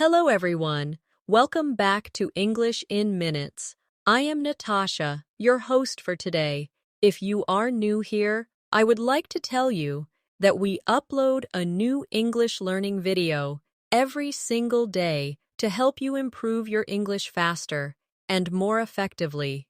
Hello, everyone. Welcome back to English in Minutes. I am Natasha, your host for today. If you are new here, I would like to tell you that we upload a new English learning video every single day to help you improve your English faster and more effectively.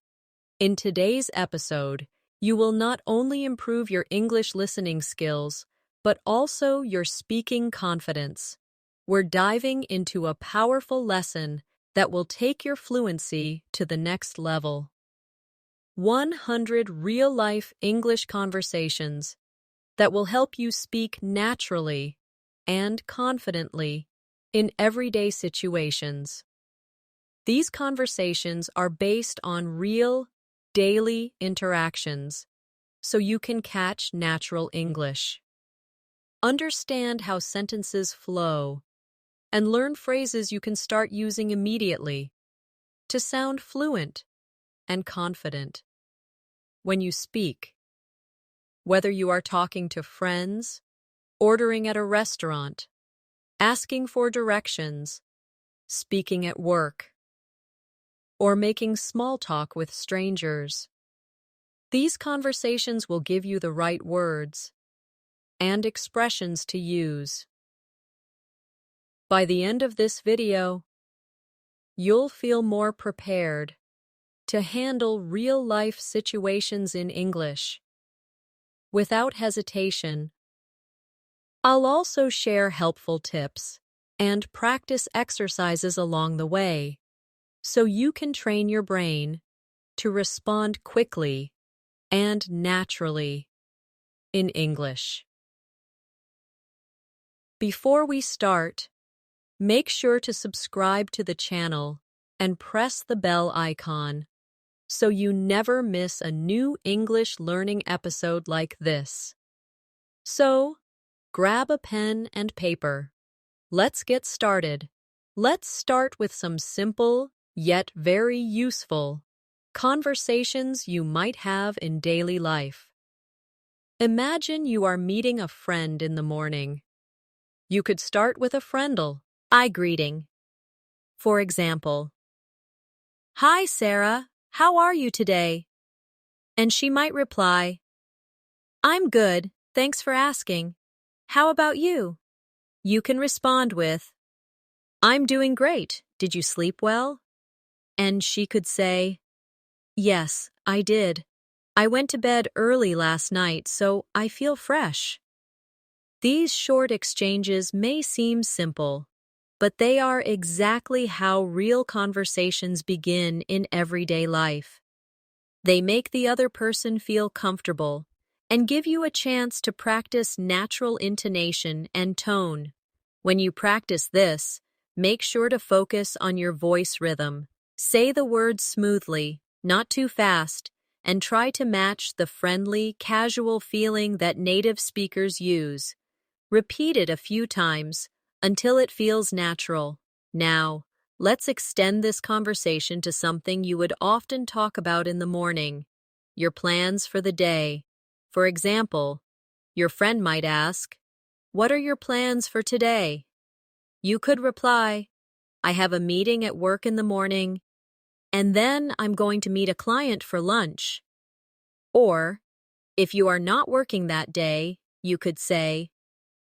In today's episode, you will not only improve your English listening skills, but also your speaking confidence. We're diving into a powerful lesson that will take your fluency to the next level. 100 real-life English conversations that will help you speak naturally and confidently in everyday situations. These conversations are based on real, daily interactions, so you can catch natural English. Understand how sentences flow and learn phrases you can start using immediately to sound fluent and confident when you speak. Whether you are talking to friends, ordering at a restaurant, asking for directions, speaking at work, or making small talk with strangers, these conversations will give you the right words and expressions to use. By the end of this video, you'll feel more prepared to handle real-life situations in English without hesitation. I'll also share helpful tips and practice exercises along the way so you can train your brain to respond quickly and naturally in English. Before we start, make sure to subscribe to the channel and press the bell icon so you never miss a new English learning episode like this. So, grab a pen and paper. Let's get started. Let's start with some simple, yet very useful, conversations you might have in daily life. Imagine you are meeting a friend in the morning. You could start with a friendly eye greeting. For example, "Hi, Sarah, how are you today?" And she might reply, "I'm good, thanks for asking. How about you?" You can respond with, "I'm doing great, did you sleep well?" And she could say, "Yes, I did. I went to bed early last night, so I feel fresh." These short exchanges may seem simple, but they are exactly how real conversations begin in everyday life. They make the other person feel comfortable and give you a chance to practice natural intonation and tone. When you practice this, make sure to focus on your voice rhythm. Say the words smoothly, not too fast, and try to match the friendly, casual feeling that native speakers use. Repeat it a few times until it feels natural. Now, let's extend this conversation to something you would often talk about in the morning, your plans for the day. For example, your friend might ask, "What are your plans for today?" You could reply, "I have a meeting at work in the morning, and then I'm going to meet a client for lunch." Or, if you are not working that day, you could say,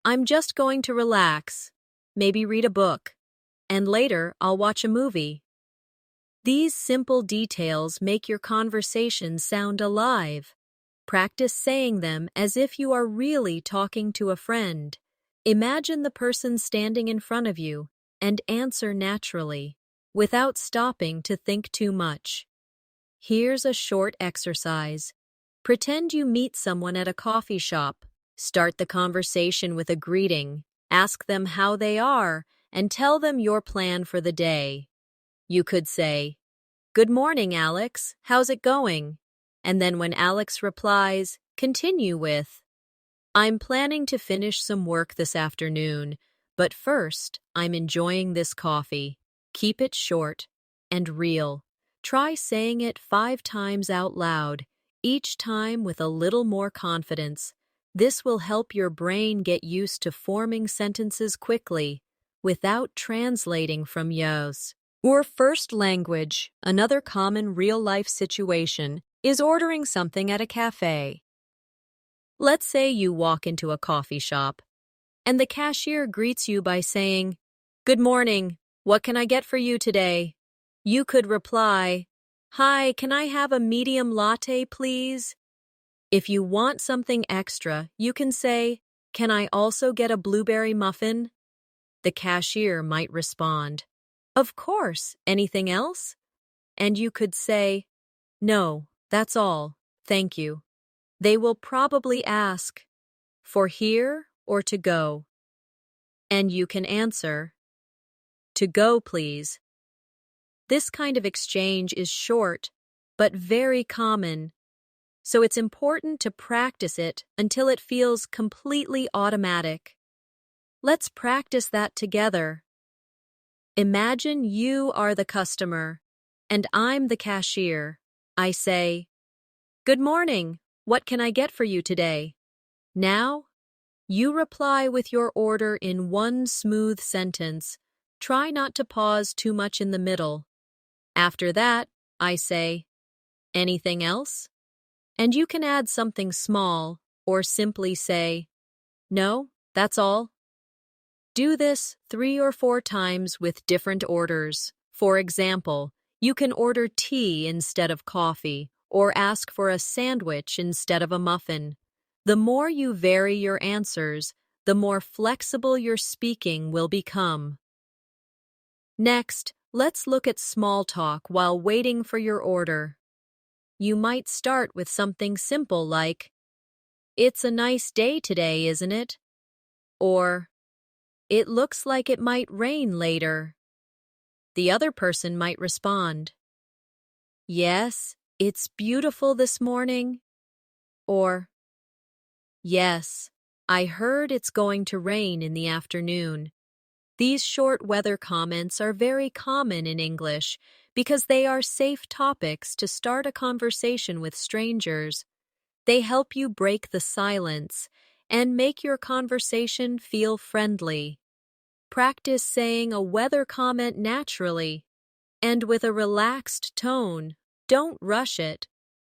"I'm just going to relax, maybe read a book, and later I'll watch a movie." These simple details make your conversation sound alive. Practice saying them as if you are really talking to a friend. Imagine the person standing in front of you and answer naturally, without stopping to think too much. Here's a short exercise. Pretend you meet someone at a coffee shop. Start the conversation with a greeting, ask them how they are, and tell them your plan for the day. You could say, "Good morning, Alex. How's it going?" And then when Alex replies, continue with, "I'm planning to finish some work this afternoon, but first, I'm enjoying this coffee." Keep it short and real. Try saying it 5 times out loud, each time with a little more confidence. This will help your brain get used to forming sentences quickly. without translating from yours. Or first language, another common real-life situation, is ordering something at a cafe. Let's say you walk into a coffee shop, and the cashier greets you by saying, "Good morning, what can I get for you today?" You could reply, "Hi, can I have a medium latte, please?" If you want something extra, you can say, "Can I also get a blueberry muffin?" The cashier might respond, "Of course, anything else?" And you could say, "No, that's all, thank you." They will probably ask, "For here or to go?" And you can answer, "To go, please." This kind of exchange is short, but very common, so it's important to practice it until it feels completely automatic. Let's practice that together. Imagine you are the customer, and I'm the cashier. I say, "Good morning, what can I get for you today?" Now, you reply with your order in one smooth sentence. Try not to pause too much in the middle. After that, I say, "Anything else?" And you can add something small or simply say, "No, that's all." Do this 3 or 4 times with different orders. For example, you can order tea instead of coffee or ask for a sandwich instead of a muffin. The more you vary your answers, the more flexible your speaking will become. Next, let's look at small talk while waiting for your order. You might start with something simple like, "It's a nice day today, isn't it?" Or, "It looks like it might rain later." The other person might respond, "Yes, it's beautiful this morning." Or, "Yes, I heard it's going to rain in the afternoon." These short weather comments are very common in English because they are safe topics to start a conversation with strangers. They help you break the silence and make your conversation feel friendly. Practice saying a weather comment naturally and with a relaxed tone. Don't rush it.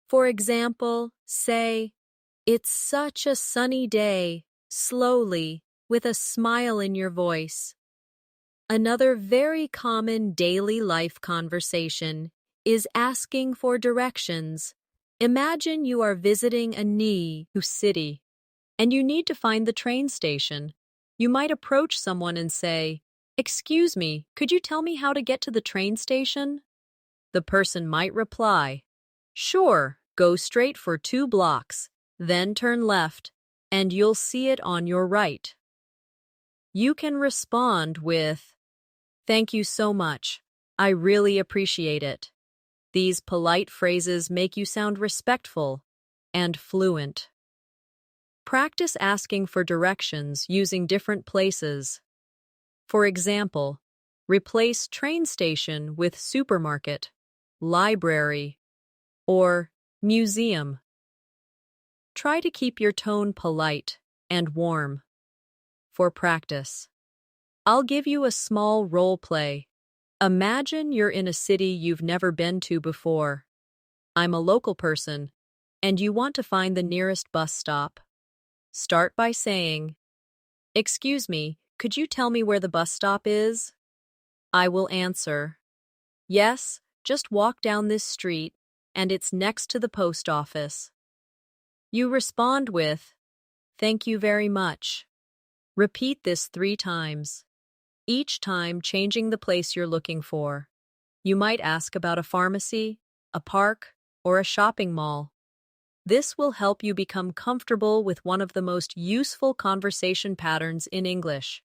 For example, say, "It's such a sunny day," slowly, with a smile in your voice. Another very common daily life conversation is asking for directions. Imagine you are visiting a new city and you need to find the train station. You might approach someone and say, "Excuse me, could you tell me how to get to the train station?" The person might reply, "Sure, go straight for 2 blocks, then turn left, and you'll see it on your right." You can respond with, "Thank you so much. I really appreciate it." These polite phrases make you sound respectful and fluent. Practice asking for directions using different places. For example, replace train station with supermarket, library, or museum. Try to keep your tone polite and warm. For practice, I'll give you a small role play. Imagine you're in a city you've never been to before. I'm a local person, and you want to find the nearest bus stop. Start by saying, "Excuse me, could you tell me where the bus stop is?" I will answer, "Yes, just walk down this street, and it's next to the post office." You respond with, "Thank you very much." Repeat this 3 times, each time changing the place you're looking for. You might ask about a pharmacy, a park, or a shopping mall. This will help you become comfortable with one of the most useful conversation patterns in English.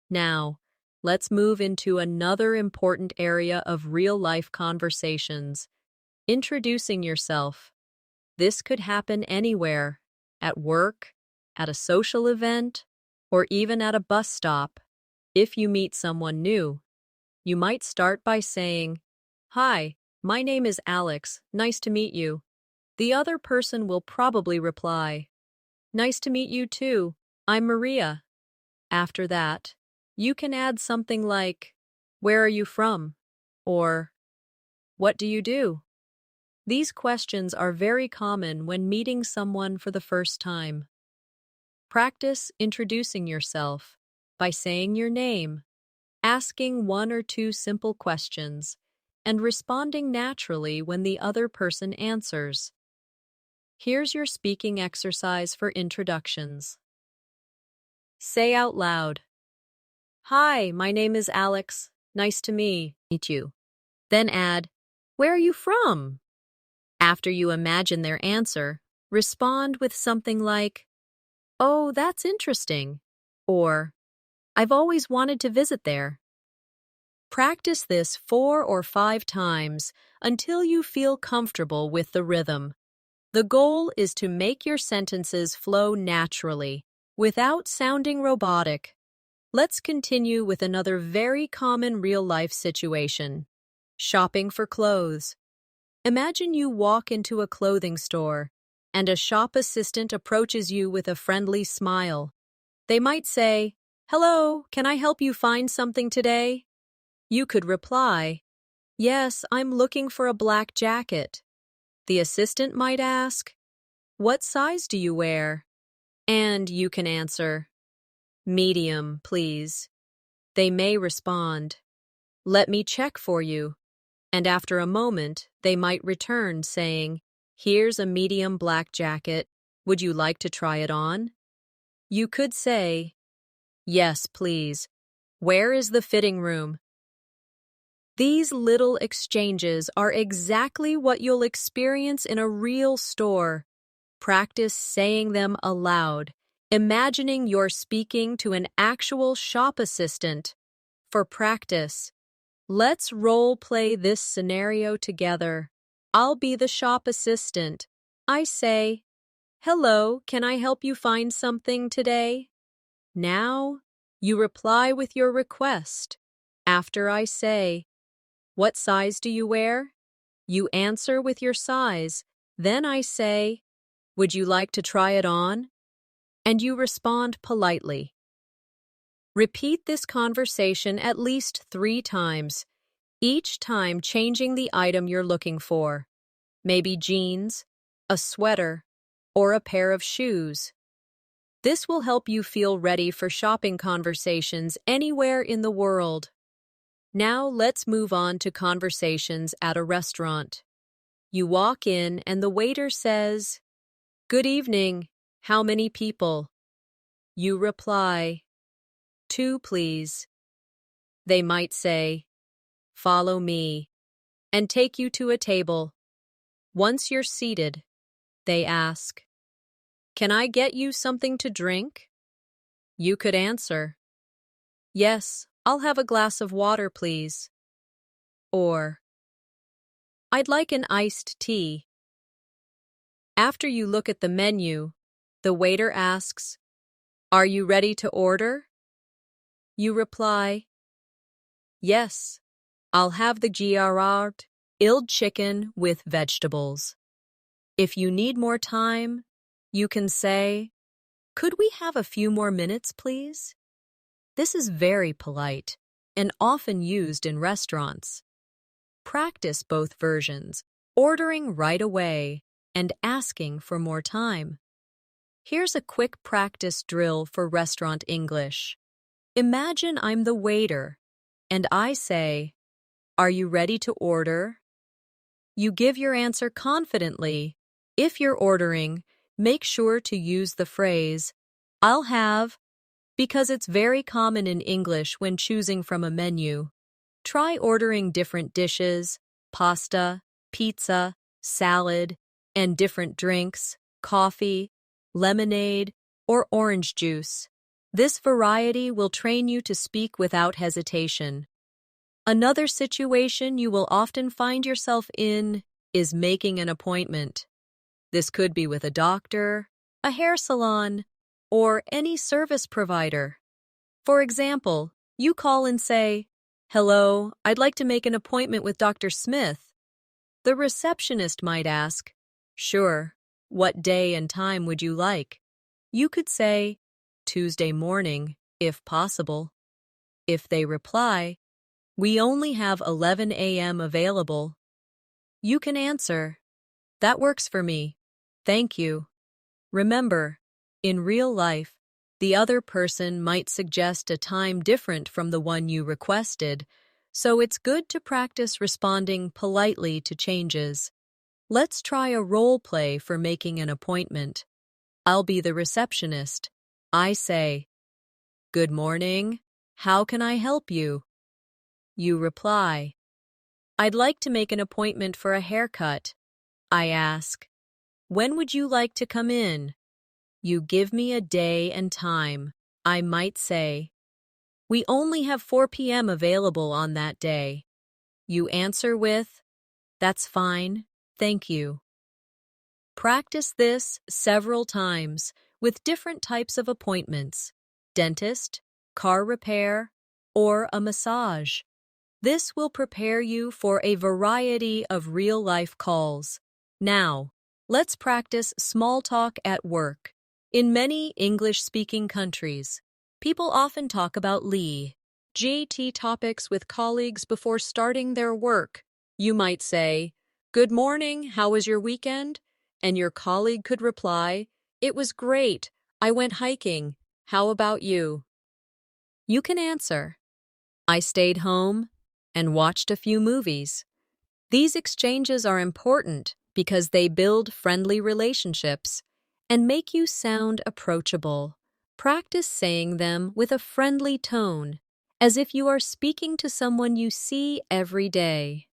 Now, let's move into another important area of real-life conversations. Introducing yourself. This could happen anywhere, at work, at a social event, or even at a bus stop. If you meet someone new, you might start by saying, "Hi, my name is Alex, nice to meet you." The other person will probably reply, "Nice to meet you too, I'm Maria." After that, You can add something like, "Where are you from?" or "What do you do?" These questions are very common when meeting someone for the first time. Practice introducing yourself by saying your name, asking one or two simple questions, and responding naturally when the other person answers. Here's your speaking exercise for introductions. Say out loud, "Hi, my name is Alex. Nice to meet you." Then add, "Where are you from?" After you imagine their answer, respond with something like, "Oh, that's interesting," or "I've always wanted to visit there." Practice this 4 or 5 times until you feel comfortable with the rhythm. The goal is to make your sentences flow naturally, without sounding robotic. Let's continue with another very common real-life situation. Shopping for clothes. Imagine you walk into a clothing store, and a shop assistant approaches you with a friendly smile. They might say, "Hello, can I help you find something today?" You could reply, "Yes, I'm looking for a black jacket." The assistant might ask, "What size do you wear?" And you can answer, "Medium, please." They may respond, "Let me check for you." And after a moment, they might return saying, "Here's a medium black jacket. Would you like to try it on?" You could say, "Yes, please. Where is the fitting room?" These little exchanges are exactly what you'll experience in a real store. Practice saying them aloud, imagining you're speaking to an actual shop assistant. For practice, let's role play this scenario together. I'll be the shop assistant. I say, "Hello, can I help you find something today?" Now, you reply with your request. After I say, "What size do you wear?" You answer with your size. Then I say, "Would you like to try it on?" And you respond politely. Repeat this conversation at least 3 times, each time changing the item you're looking for. Maybe jeans, a sweater, or a pair of shoes. This will help you feel ready for shopping conversations anywhere in the world. Now let's move on to conversations at a restaurant. You walk in and the waiter says, "Good evening. How many people?" You reply, "2, please." They might say, "Follow me," and take you to a table. Once you're seated, they ask, "Can I get you something to drink?" You could answer, "Yes, I'll have a glass of water, please." Or, "I'd like an iced tea." After you look at the menu, the waiter asks, "Are you ready to order?" You reply, "Yes, I'll have the grilled chicken with vegetables." If you need more time, you can say, "Could we have a few more minutes, please?" This is very polite and often used in restaurants. Practice both versions, ordering right away and asking for more time. Here's a quick practice drill for restaurant English. Imagine I'm the waiter, and I say, "Are you ready to order?" You give your answer confidently. If you're ordering, make sure to use the phrase, "I'll have," because it's very common in English when choosing from a menu. Try ordering different dishes, pasta, pizza, salad, and different drinks, coffee, lemonade, or orange juice. This variety will train you to speak without hesitation. Another situation you will often find yourself in is making an appointment. This could be with a doctor, a hair salon, or any service provider. For example, you call and say, "Hello, I'd like to make an appointment with Dr. Smith." The receptionist might ask, "Sure, what day and time would you like?" You could say, "Tuesday morning, if possible." If they reply, "We only have 11 a.m. available," you can answer, "That works for me. Thank you." Remember, in real life, the other person might suggest a time different from the one you requested, so it's good to practice responding politely to changes. Let's try a role play for making an appointment. I'll be the receptionist. I say, "Good morning. How can I help you?" You reply, "I'd like to make an appointment for a haircut." I ask, "When would you like to come in?" You give me a day and time. I might say, "We only have 4 p.m. available on that day." You answer with, "That's fine. Thank you." Practice this several times with different types of appointments: dentist, car repair, or a massage. This will prepare you for a variety of real-life calls. Now, let's practice small talk at work. In many English-speaking countries, people often talk about GT topics with colleagues before starting their work. You might say, "Good morning, how was your weekend?" And your colleague could reply, "It was great. I went hiking. How about you?" You can answer, "I stayed home and watched a few movies." These exchanges are important because they build friendly relationships and make you sound approachable. Practice saying them with a friendly tone, as if you are speaking to someone you see every day.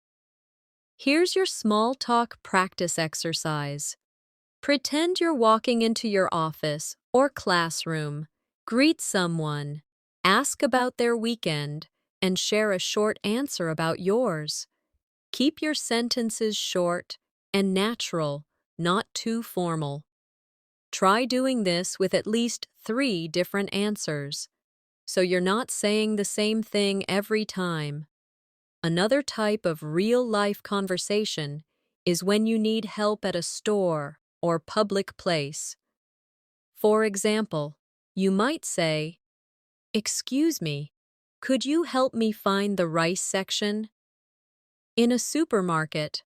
Here's your small talk practice exercise. Pretend you're walking into your office or classroom. Greet someone, ask about their weekend, and share a short answer about yours. Keep your sentences short and natural, not too formal. Try doing this with at least 3 different answers, so you're not saying the same thing every time. Another type of real-life conversation is when you need help at a store or public place. For example, you might say, "Excuse me, could you help me find the rice section?" In a supermarket,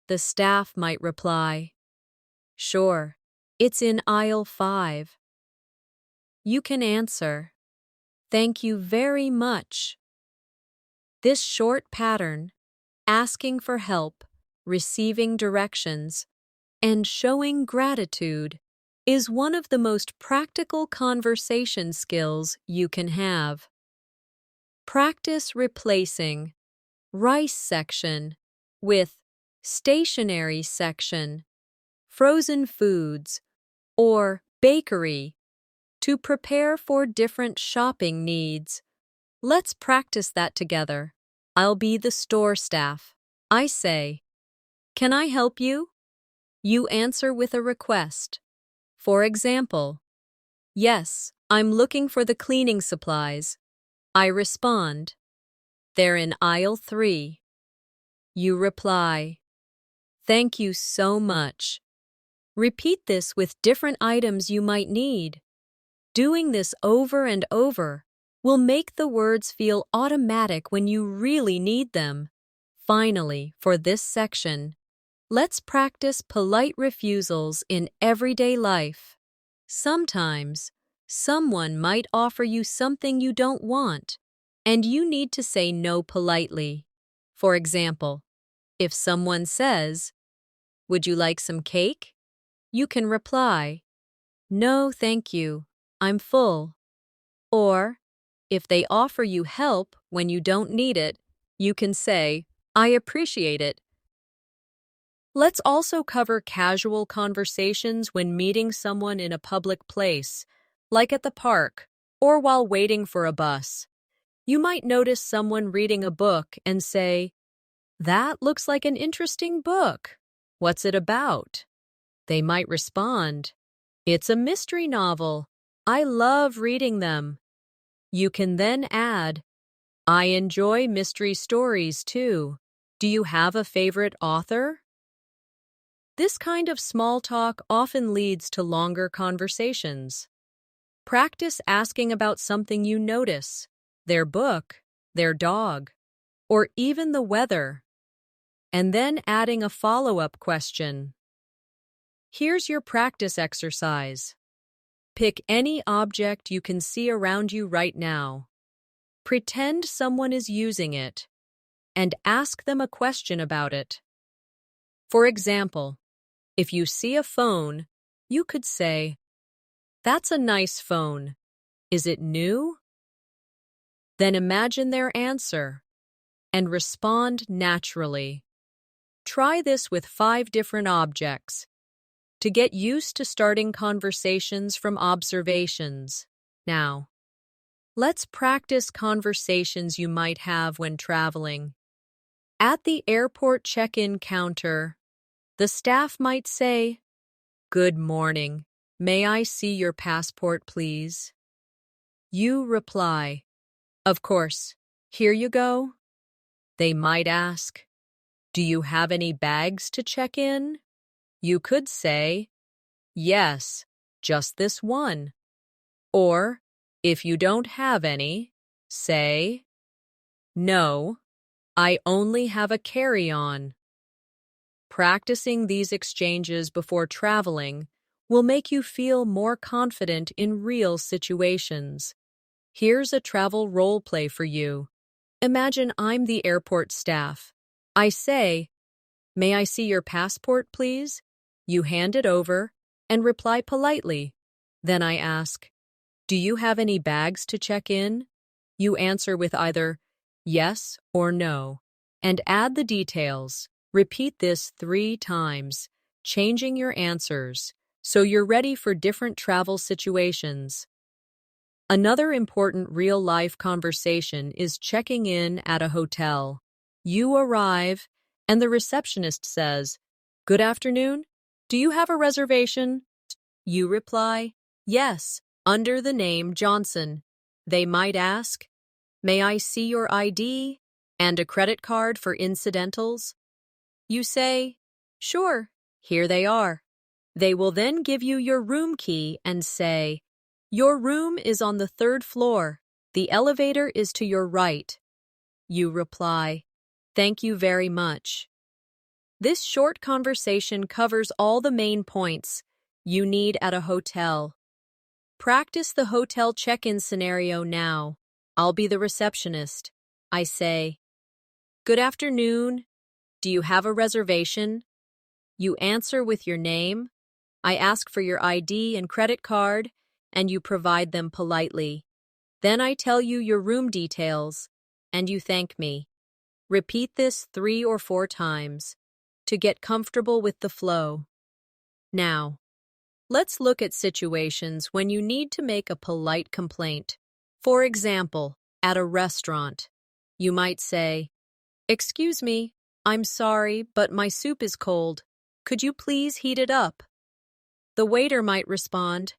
the staff might reply, "Sure, it's in aisle 5. You can answer, "Thank you very much." This short pattern, asking for help, receiving directions, and showing gratitude, is one of the most practical conversation skills you can have. Practice replacing rice section with stationery section, frozen foods, or bakery to prepare for different shopping needs. Let's practice that together. I'll be the store staff. I say, "Can I help you?" You answer with a request. For example, "Yes, I'm looking for the cleaning supplies." I respond, "They're in aisle 3. You reply, "Thank you so much." Repeat this with different items you might need. Doing this over and over will make the words feel automatic when you really need them. Finally, for this section, let's practice polite refusals in everyday life. Sometimes, someone might offer you something you don't want, and you need to say no politely. For example, if someone says, "Would you like some cake?" you can reply, "No, thank you. I'm full." Or, if they offer you help when you don't need it, you can say, "I appreciate it." Let's also cover casual conversations when meeting someone in a public place, like at the park or while waiting for a bus. You might notice someone reading a book and say, "That looks like an interesting book. What's it about?" They might respond, "It's a mystery novel. I love reading them." You can then add, "I enjoy mystery stories too. Do you have a favorite author?" This kind of small talk often leads to longer conversations. Practice asking about something you notice. their book, their dog, or even the weather, and then adding a follow-up question. Here's your practice exercise. Pick any object you can see around you right now. Pretend someone is using it, and ask them a question about it. For example, if you see a phone, you could say, "That's a nice phone. Is it new?" Then imagine their answer and respond naturally. Try this with 5 different objects to get used to starting conversations from observations. Now, let's practice conversations you might have when traveling. At the airport check-in counter, the staff might say, "Good morning. May I see your passport, please?" You reply, "Of course. Here you go." They might ask, "Do you have any bags to check in?" You could say, "Yes, just this one." Or, if you don't have any, say, "No, I only have a carry-on." Practicing these exchanges before traveling will make you feel more confident in real situations. Here's a travel role play for you. Imagine I'm the airport staff. I say, "May I see your passport, please?" You hand it over and reply politely. Then I ask, "Do you have any bags to check in?" You answer with either yes or no, and add the details. Repeat this 3 times, changing your answers, so you're ready for different travel situations. Another important real-life conversation is checking in at a hotel. You arrive, and the receptionist says, "Good afternoon. Do you have a reservation?" You reply, "Yes, under the name Johnson." They might ask, "May I see your ID and a credit card for incidentals?" You say, "Sure, here they are." They will then give you your room key and say, "Your room is on the 3rd floor. The elevator is to your right." You reply, "Thank you very much." This short conversation covers all the main points you need at a hotel. Practice the hotel check-in scenario now. I'll be the receptionist. I say, "Good afternoon. Do you have a reservation?" You answer with your name. I ask for your ID and credit card, and you provide them politely. Then I tell you your room details, and you thank me. Repeat this 3 or 4 times to get comfortable with the flow. Now, let's look at situations when you need to make a polite complaint. For example, at a restaurant, you might say, "Excuse me, I'm sorry, but my soup is cold. Could you please heat it up?" The waiter might respond,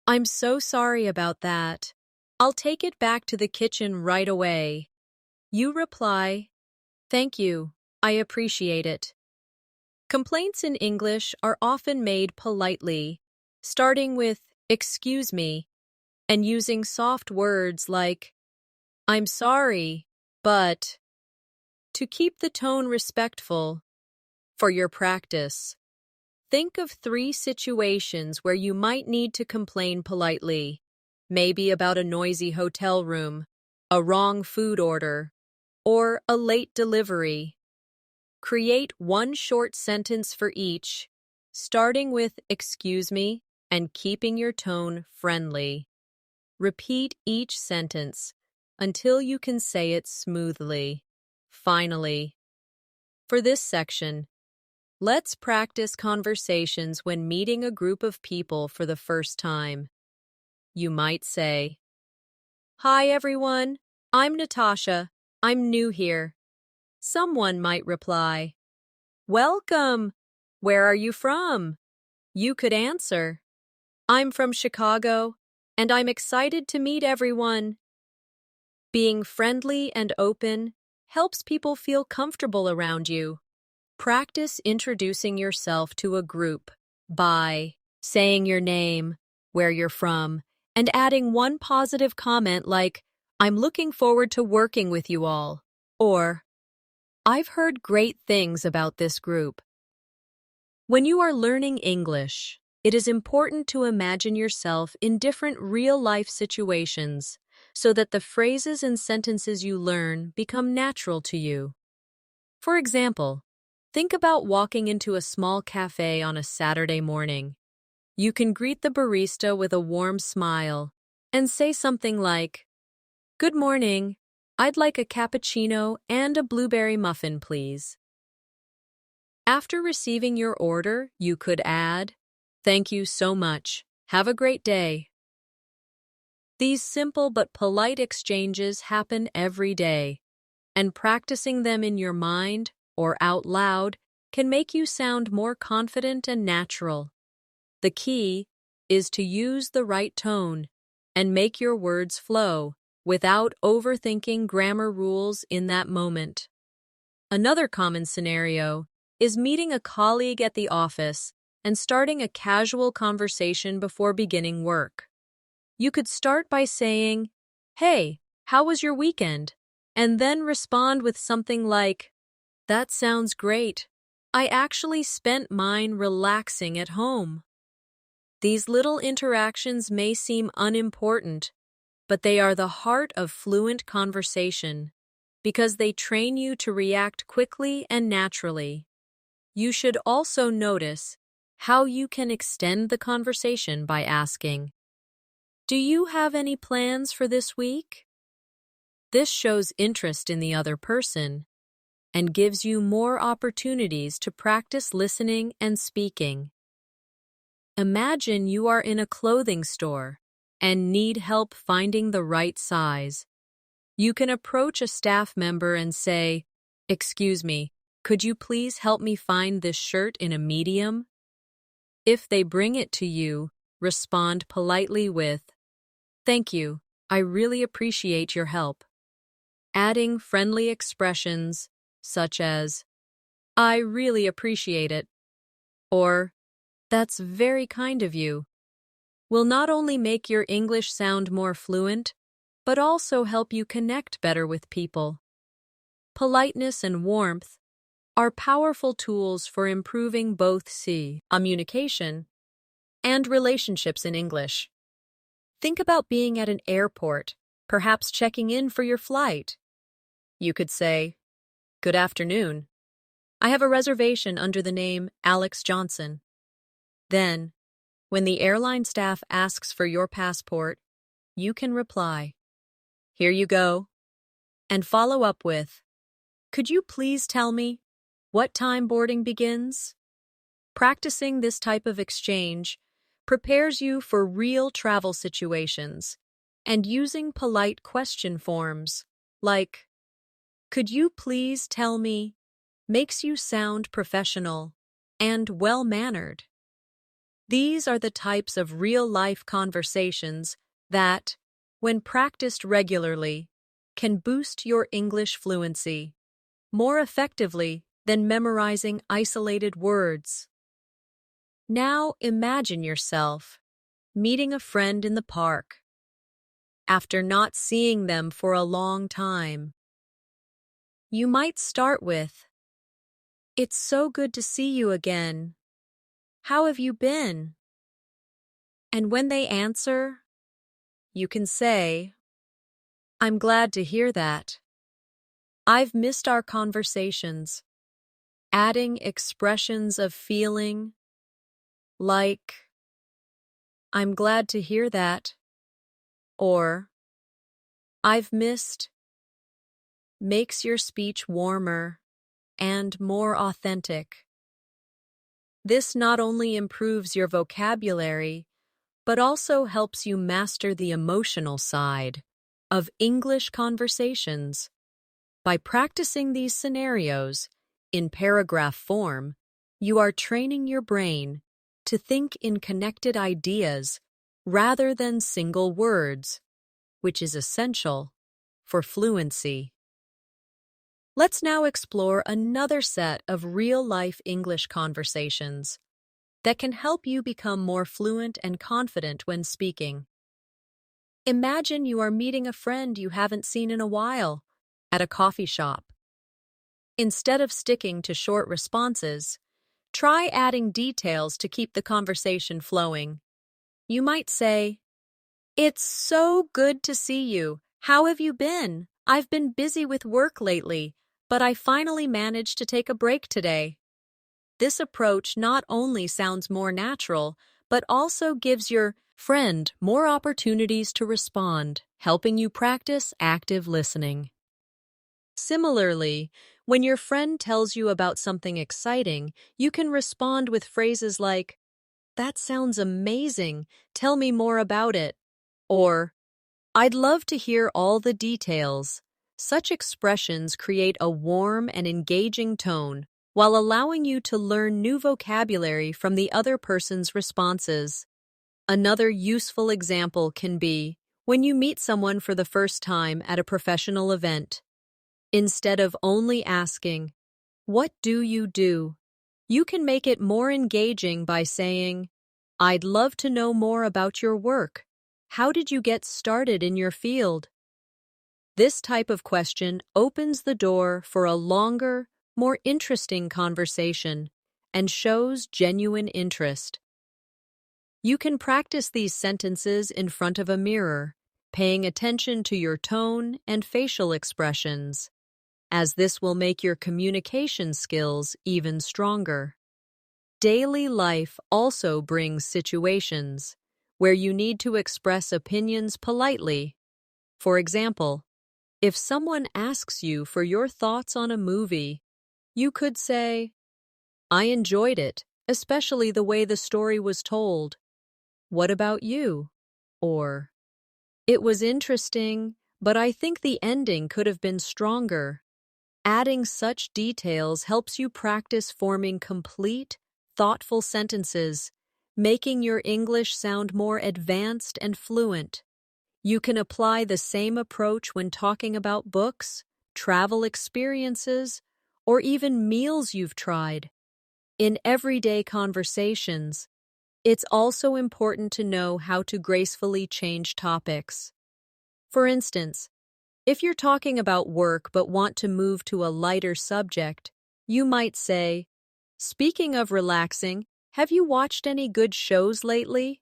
"I'm so sorry about that. I'll take it back to the kitchen right away." You reply, "Thank you, I appreciate it." Complaints in English are often made politely, starting with "excuse me" and using soft words like "I'm sorry, but" to keep the tone respectful. For your practice, think of 3 situations where you might need to complain politely, maybe about a noisy hotel room, a wrong food order, or a late delivery. Create 1 short sentence for each, starting with "excuse me" and keeping your tone friendly. Repeat each sentence until you can say it smoothly. Finally, for this section, let's practice conversations when meeting a group of people for the first time. You might say, "Hi everyone, I'm Natasha. I'm new here." Someone might reply, "Welcome. Where are you from?" You could answer, "I'm from Chicago, and I'm excited to meet everyone." Being friendly and open helps people feel comfortable around you. Practice introducing yourself to a group by saying your name, where you're from, and adding 1 positive comment like, I'm looking forward to working with you all. Or, I've heard great things about this group. When you are learning English, it is important to imagine yourself in different real-life situations so that the phrases and sentences you learn become natural to you. For example, think about walking into a small cafe on a Saturday morning. You can greet the barista with a warm smile and say something like, "Good morning. I'd like a cappuccino and a blueberry muffin, please." After receiving your order, you could add, "Thank you so much. Have a great day." These simple but polite exchanges happen every day, and practicing them in your mind or out loud can make you sound more confident and natural. The key is to use the right tone and make your words flow without overthinking grammar rules in that moment. Another common scenario is meeting a colleague at the office and starting a casual conversation before beginning work. You could start by saying, "Hey, how was your weekend?" and then respond with something like, "That sounds great. I actually spent mine relaxing at home." These little interactions may seem unimportant, but they are the heart of fluent conversation because they train you to react quickly and naturally. You should also notice how you can extend the conversation by asking, "Do you have any plans for this week?" This shows interest in the other person and gives you more opportunities to practice listening and speaking. Imagine you are in a clothing store and need help finding the right size. You can approach a staff member and say, "Excuse me, could you please help me find this shirt in a medium?" If they bring it to you, respond politely with, "Thank you, I really appreciate your help." Adding friendly expressions such as, "I really appreciate it," or "That's very kind of you," will not only make your English sound more fluent, but also help you connect better with people. Politeness and warmth are powerful tools for improving both communication and relationships in English. Think about being at an airport, perhaps checking in for your flight. You could say, "Good afternoon. I have a reservation under the name Alex Johnson." Then, when the airline staff asks for your passport, you can reply, "Here you go," and follow up with, "Could you please tell me what time boarding begins?" Practicing this type of exchange prepares you for real travel situations, and using polite question forms, like, "Could you please tell me," makes you sound professional and well-mannered. These are the types of real-life conversations that, when practiced regularly, can boost your English fluency more effectively than memorizing isolated words. Now imagine yourself meeting a friend in the park after not seeing them for a long time. You might start with, "It's so good to see you again. How have you been?" And when they answer, you can say, "I'm glad to hear that. I've missed our conversations," adding expressions of feeling like, "I'm glad to hear that," or "I've missed," makes your speech warmer and more authentic. This not only improves your vocabulary, but also helps you master the emotional side of English conversations. By practicing these scenarios in paragraph form, you are training your brain to think in connected ideas rather than single words, which is essential for fluency. Let's now explore another set of real-life English conversations that can help you become more fluent and confident when speaking. Imagine you are meeting a friend you haven't seen in a while at a coffee shop. Instead of sticking to short responses, try adding details to keep the conversation flowing. You might say, "It's so good to see you. How have you been? I've been busy with work lately, but I finally managed to take a break today." This approach not only sounds more natural, but also gives your friend more opportunities to respond, helping you practice active listening. Similarly, when your friend tells you about something exciting, you can respond with phrases like, "That sounds amazing. Tell me more about it." Or, "I'd love to hear all the details." Such expressions create a warm and engaging tone while allowing you to learn new vocabulary from the other person's responses. Another useful example can be when you meet someone for the first time at a professional event. Instead of only asking, "What do?" you can make it more engaging by saying, "I'd love to know more about your work. How did you get started in your field?" This type of question opens the door for a longer, more interesting conversation and shows genuine interest. You can practice these sentences in front of a mirror, paying attention to your tone and facial expressions, as this will make your communication skills even stronger. Daily life also brings situations where you need to express opinions politely. For example, if someone asks you for your thoughts on a movie, you could say, "I enjoyed it, especially the way the story was told. What about you?" Or, "It was interesting, but I think the ending could have been stronger." Adding such details helps you practice forming complete, thoughtful sentences, making your English sound more advanced and fluent. You can apply the same approach when talking about books, travel experiences, or even meals you've tried. In everyday conversations, it's also important to know how to gracefully change topics. For instance, if you're talking about work but want to move to a lighter subject, you might say, "Speaking of relaxing, have you watched any good shows lately?"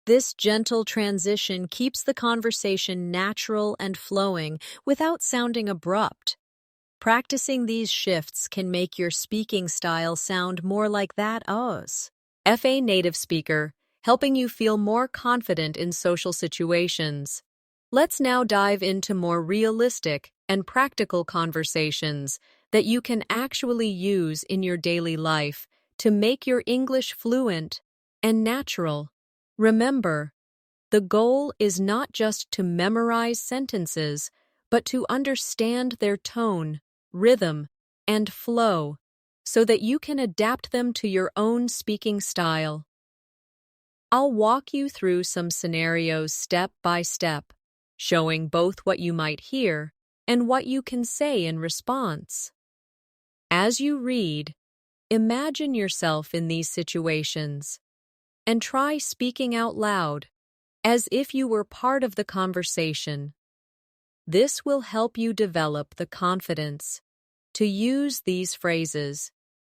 This gentle transition keeps the conversation natural and flowing without sounding abrupt. Practicing these shifts can make your speaking style sound more like that of a native speaker, helping you feel more confident in social situations. Let's now dive into more realistic and practical conversations that you can actually use in your daily life to make your English fluent and natural. Remember, the goal is not just to memorize sentences, but to understand their tone, rhythm, and flow so that you can adapt them to your own speaking style. I'll walk you through some scenarios step by step, showing both what you might hear and what you can say in response. As you read, imagine yourself in these situations and try speaking out loud as if you were part of the conversation. This will help you develop the confidence to use these phrases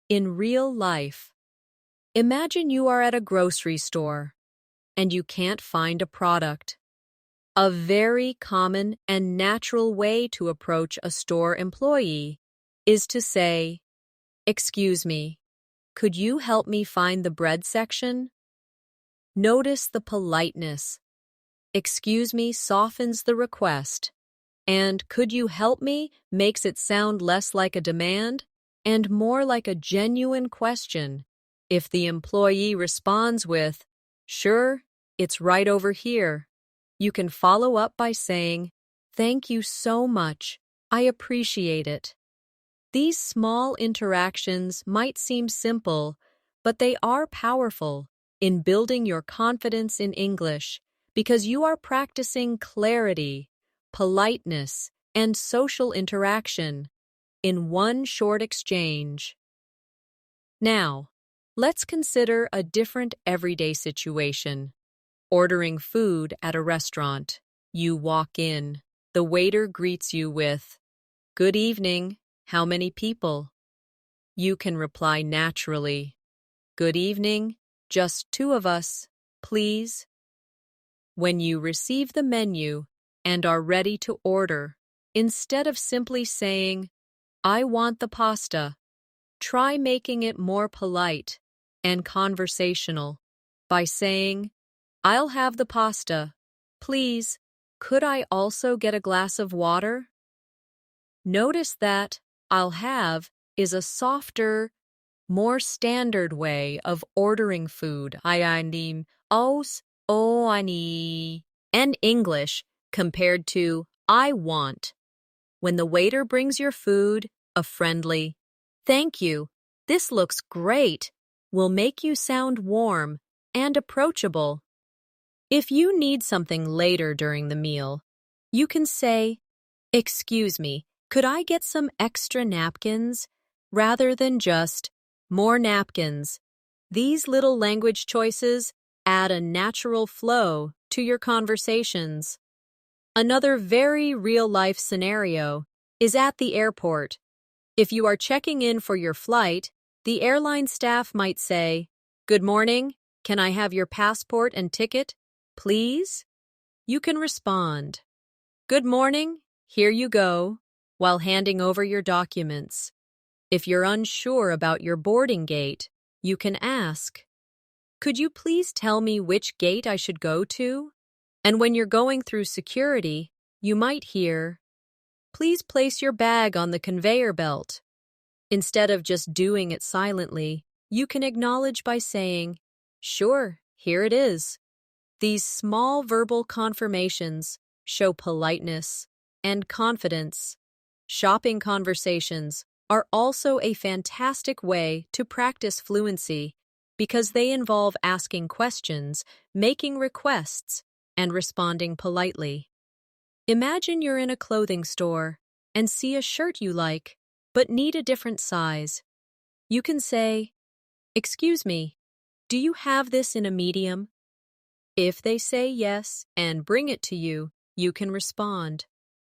in real life. Imagine you are at a grocery store and you can't find a product. A very common and natural way to approach a store employee is to say, "Excuse me, could you help me find the bread section?" Notice the politeness. "Excuse me" softens the request, and "could you help me" makes it sound less like a demand and more like a genuine question. If the employee responds with, "Sure, it's right over here," you can follow up by saying, "Thank you so much. I appreciate it." These small interactions might seem simple, but they are powerful in building your confidence in English because you are practicing clarity, politeness, and social interaction in one short exchange. Now, let's consider a different everyday situation. Ordering food at a restaurant. You walk in. The waiter greets you with, "Good evening. How many people?" You can reply naturally, "Good evening. Just two of us, please." When you receive the menu and are ready to order, instead of simply saying, "I want the pasta," try making it more polite and conversational by saying, "I'll have the pasta. Please, could I also get a glass of water?" Notice that "I'll have" is a softer, more standard way of ordering food. I need os, oh, I need, and English compared to "I want." When the waiter brings your food, a friendly, "Thank you, this looks great," will make you sound warm and approachable. If you need something later during the meal, you can say, "Excuse me, could I get some extra napkins?" rather than just, "More napkins." These little language choices add a natural flow to your conversations. Another very real-life scenario is at the airport. If you are checking in for your flight, the airline staff might say, "Good morning, can I have your passport and ticket, please?" You can respond, "Good morning, here you go," while handing over your documents. If you're unsure about your boarding gate, you can ask, "Could you please tell me which gate I should go to?" And when you're going through security, you might hear, "Please place your bag on the conveyor belt." Instead of just doing it silently, you can acknowledge by saying, "Sure, here it is." These small verbal confirmations show politeness and confidence. Shopping conversations are also a fantastic way to practice fluency because they involve asking questions, making requests, and responding politely. Imagine you're in a clothing store and see a shirt you like, but need a different size. You can say, "Excuse me, do you have this in a medium?" If they say yes and bring it to you, you can respond,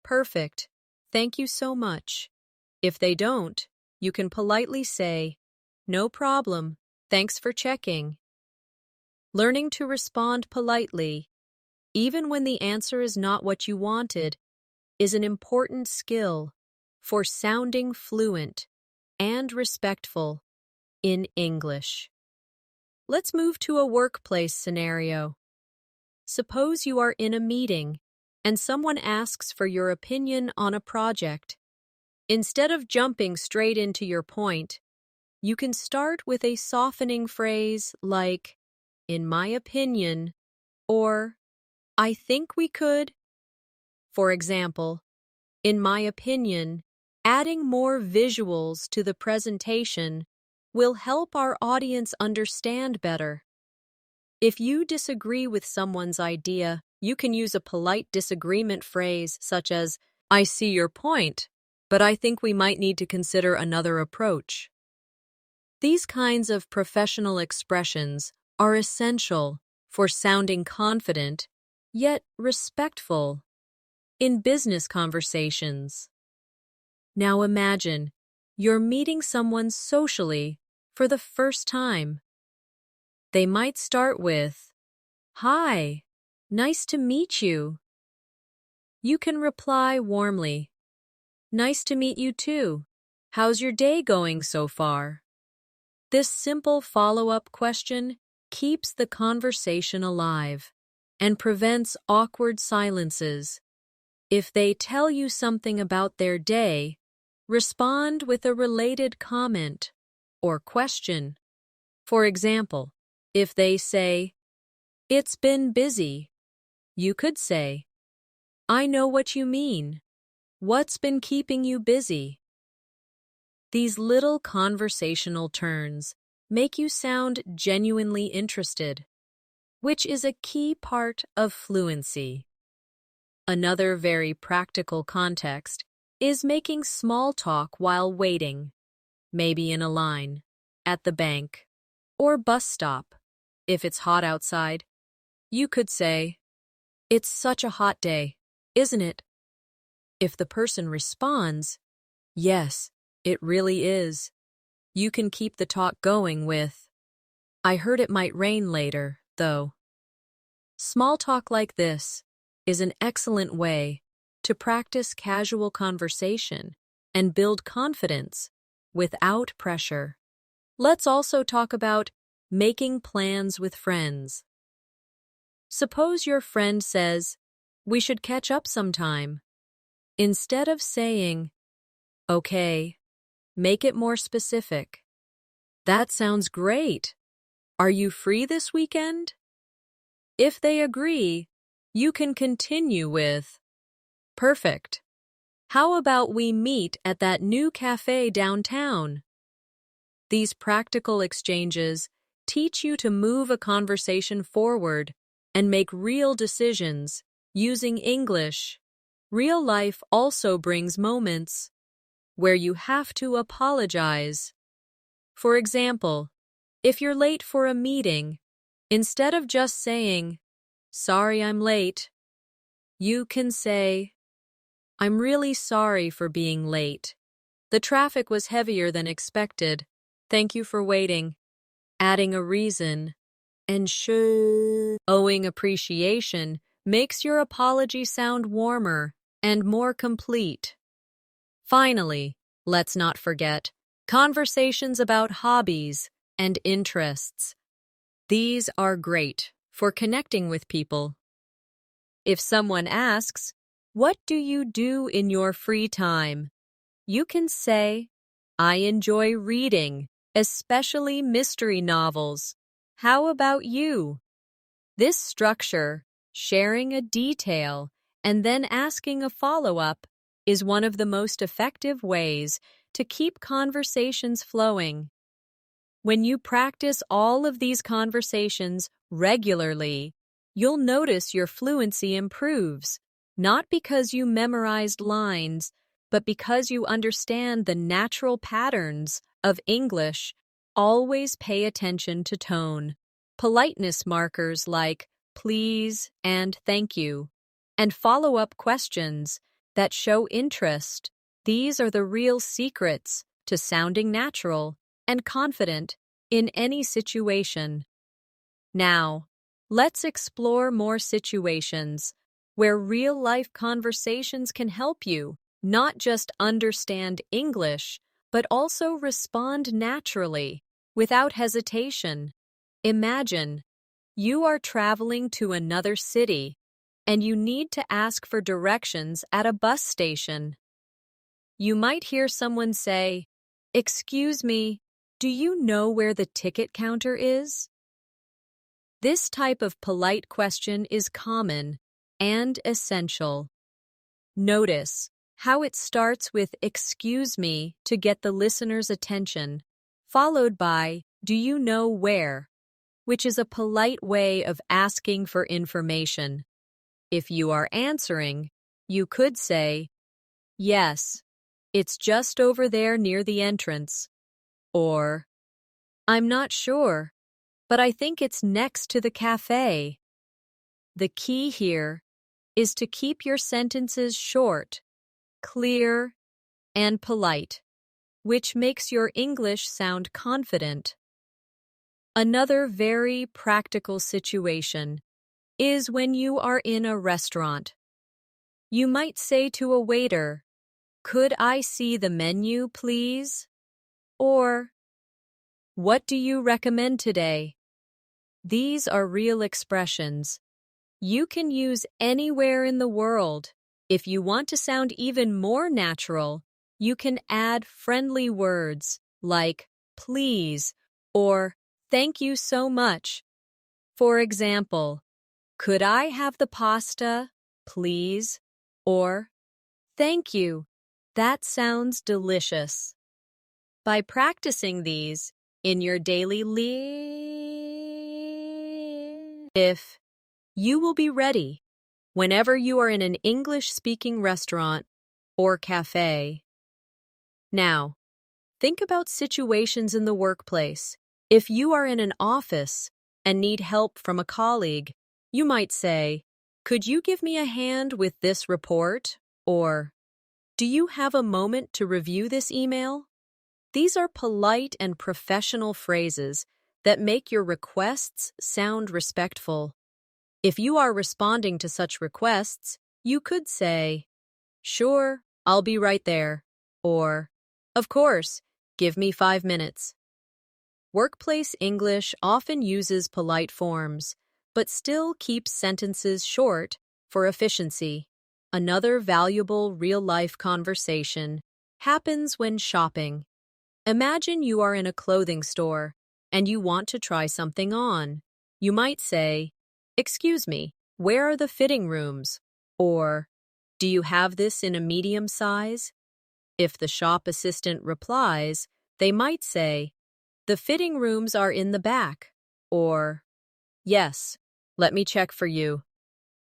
"Perfect, thank you so much." If they don't, you can politely say, "No problem, thanks for checking." Learning to respond politely, even when the answer is not what you wanted, is an important skill for sounding fluent and respectful in English. Let's move to a workplace scenario. Suppose you are in a meeting and someone asks for your opinion on a project. Instead of jumping straight into your point, you can start with a softening phrase like, "In my opinion," or "I think we could." For example, in my opinion, adding more visuals to the presentation will help our audience understand better. If you disagree with someone's idea, you can use a polite disagreement phrase such as, "I see your point, but I think we might need to consider another approach." These kinds of professional expressions are essential for sounding confident, yet respectful, in business conversations. Now imagine you're meeting someone socially for the first time. They might start with, "Hi, nice to meet you." You can reply warmly, "Nice to meet you too. How's your day going so far?" This simple follow-up question keeps the conversation alive and prevents awkward silences. If they tell you something about their day, respond with a related comment or question. For example, if they say, "It's been busy," you could say, "I know what you mean. What's been keeping you busy?" These little conversational turns make you sound genuinely interested, which is a key part of fluency. Another very practical context is making small talk while waiting, maybe in a line, at the bank, or bus stop. If it's hot outside, You could say, "It's such a hot day, isn't it?" If the person responds, "Yes, it really is," you can keep the talk going with, "I heard it might rain later, though." Small talk like this is an excellent way to practice casual conversation and build confidence without pressure. Let's also talk about making plans with friends. Suppose your friend says, "We should catch up sometime." Instead of saying, "Okay," make it more specific. "That sounds great. Are you free this weekend?" If they agree, you can continue with, "Perfect. How about we meet at that new cafe downtown?" These practical exchanges teach you to move a conversation forward and make real decisions using English. Real life also brings moments where you have to apologize. For example, if you're late for a meeting, instead of just saying, "Sorry I'm late," you can say, "I'm really sorry for being late. The traffic was heavier than expected. Thank you for waiting." Adding a reason and showing appreciation makes your apology sound warmer and more complete. Finally, let's not forget conversations about hobbies and interests. These are great for connecting with people. If someone asks, "What do you do in your free time?" you can say, "I enjoy reading, especially mystery novels. How about you?" This structure, sharing a detail, and then asking a follow-up, is one of the most effective ways to keep conversations flowing. When you practice all of these conversations regularly, you'll notice your fluency improves, not because you memorized lines, but because you understand the natural patterns of English. Always pay attention to tone, politeness markers like "please" and "thank you," and follow-up questions that show interest. These are the real secrets to sounding natural and confident in any situation. Now, let's explore more situations where real-life conversations can help you not just understand English, but also respond naturally, without hesitation. Imagine you are traveling to another city and you need to ask for directions at a bus station. You might hear someone say, "Excuse me, do you know where the ticket counter is?" This type of polite question is common and essential. Notice how it starts with "excuse me" to get the listener's attention, followed by "do you know where?" which is a polite way of asking for information. If you are answering, you could say, "Yes, it's just over there near the entrance," or "I'm not sure, but I think it's next to the cafe." The key here is to keep your sentences short, clear, and polite, which makes your English sound confident. Another very practical situation is when you are in a restaurant. You might say to a waiter, "Could I see the menu, please?" Or, "What do you recommend today?" These are real expressions you can use anywhere in the world. If you want to sound even more natural, you can add friendly words like "please" or "thank you so much." For example, "Could I have the pasta, please?" Or, "Thank you. That sounds delicious." By practicing these in your daily life, you will be ready whenever you are in an English-speaking restaurant or cafe. Now, think about situations in the workplace. If you are in an office and need help from a colleague, You might say, "Could you give me a hand with this report?" Or, "Do you have a moment to review this email?" These are polite and professional phrases that make your requests sound respectful. If you are responding to such requests, you could say, "Sure, I'll be right there." Or, "Of course, give me 5 minutes." Workplace English often uses polite forms, but still keeps sentences short for efficiency. Another valuable real-life conversation happens when shopping. Imagine you are in a clothing store and you want to try something on. You might say, "Excuse me, where are the fitting rooms?" Or, "Do you have this in a medium size?" If the shop assistant replies, they might say, "The fitting rooms are in the back." Or, "Yes, let me check for you."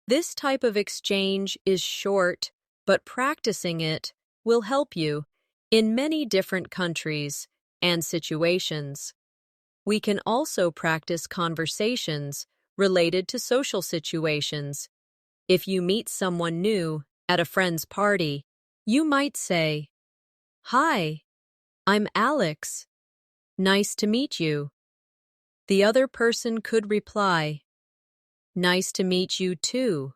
This type of exchange is short, but practicing it will help you in many different countries and situations. We can also practice conversations related to social situations. If you meet someone new at a friend's party, you might say, "Hi, I'm Alex. Nice to meet you." The other person could reply, "Nice to meet you too.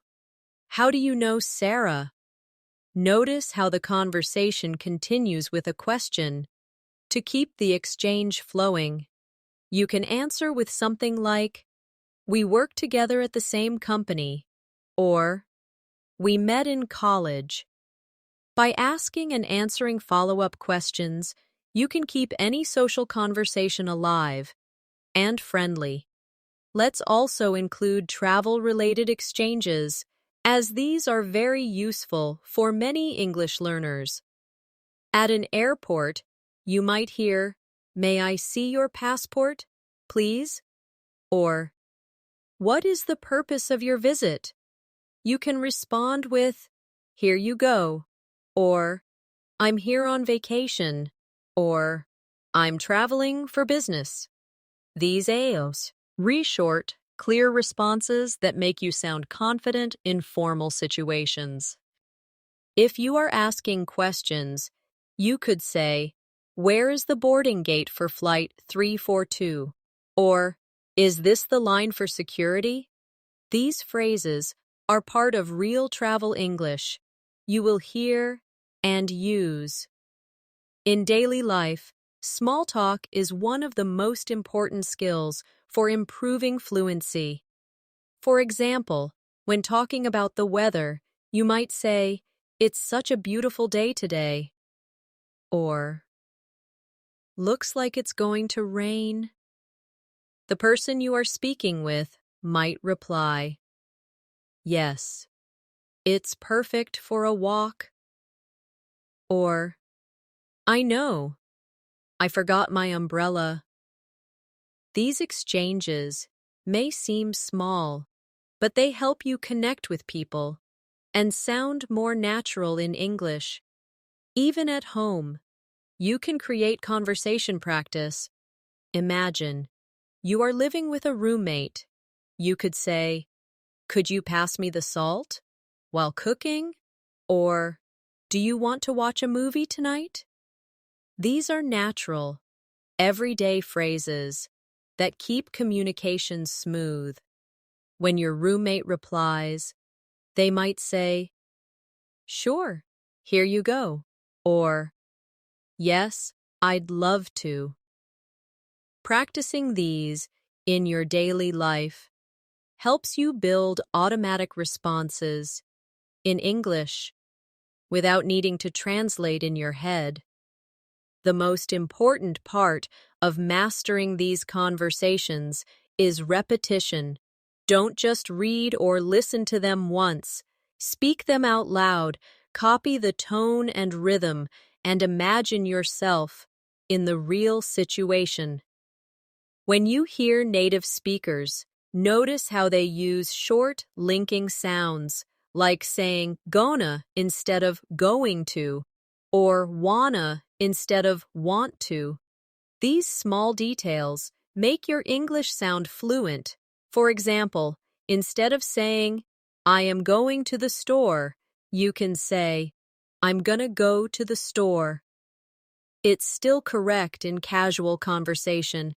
How do you know Sarah?" Notice how the conversation continues with a question. To keep the exchange flowing, you can answer with something like, "We work together at the same company," or "We met in college." By asking and answering follow-up questions, you can keep any social conversation alive and friendly. Let's also include travel-related exchanges, as these are very useful for many English learners. At an airport, you might hear, "May I see your passport, please?" Or, "What is the purpose of your visit?" You can respond with, "Here you go," or "I'm here on vacation," or "I'm traveling for business." These AOs re-short, clear responses that make you sound confident in formal situations. If you are asking questions, you could say, "Where is the boarding gate for flight 342?" Or, "Is this the line for security?" These phrases are part of real travel English you will hear and use. In daily life, small talk is one of the most important skills for improving fluency. For example, when talking about the weather, you might say, "It's such a beautiful day today." Or, "Looks like it's going to rain." The person you are speaking with might reply, "Yes, it's perfect for a walk." Or, "I know, I forgot my umbrella." These exchanges may seem small, but they help you connect with people and sound more natural in English. Even at home, you can create conversation practice. Imagine, you are living with a roommate. You could say, "Could you pass me the salt while cooking?" Or, "Do you want to watch a movie tonight?" These are natural, everyday phrases that keep communication smooth. When your roommate replies, they might say, "Sure, here you go," or "Yes, I'd love to." Practicing these in your daily life helps you build automatic responses in English without needing to translate in your head. The most important part of mastering these conversations is repetition. Don't just read or listen to them once. Speak them out loud, copy the tone and rhythm, and imagine yourself in the real situation. When you hear native speakers, notice how they use short, linking sounds, like saying gonna instead of going to, or wanna instead of want to. These small details make your English sound fluent. For example, Instead of saying, I am going to the store, you can say, I'm gonna go to the store. It's still correct in casual conversation,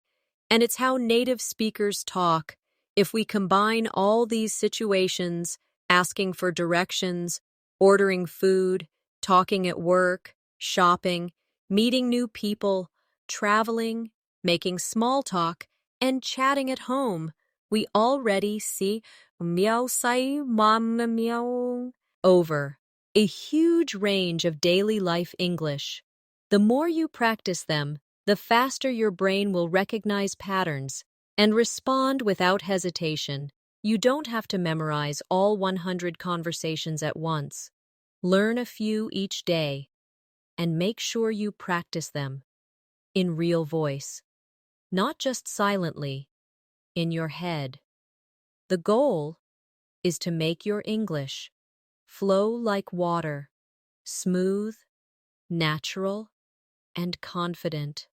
and it's how native speakers talk. If we combine all these situations, asking for directions, ordering food, talking at work, shopping, meeting new people, traveling, making small talk, and chatting at home, we already see meow sai mama meow over a huge range of daily life English. The more you practice them, the faster your brain will recognize patterns and respond without hesitation. You don't have to memorize all 100 conversations at once. Learn a few each day and make sure you practice them in real voice, not just silently, in your head. The goal is to make your English flow like water, smooth, natural, and confident.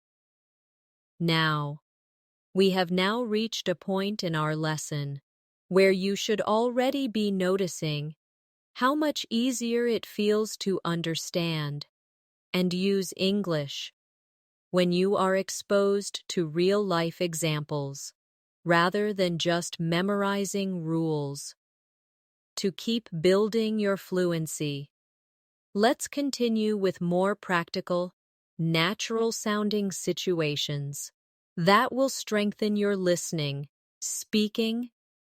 Now, we have now reached a point in our lesson where you should already be noticing how much easier it feels to understand and use English when you are exposed to real-life examples rather than just memorizing rules. To keep building your fluency, let's continue with more practical, natural-sounding situations that will strengthen your listening, speaking,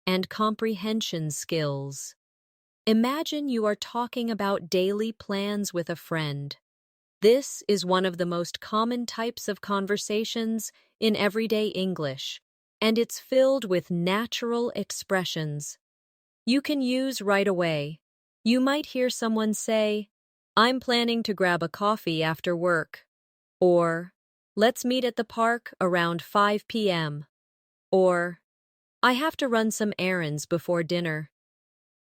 and comprehension skills. Imagine you are talking about daily plans with a friend. This is one of the most common types of conversations in everyday English, and it's filled with natural expressions you can use right away. You might hear someone say, I'm planning to grab a coffee after work, or let's meet at the park around 5 p.m., or I have to run some errands before dinner.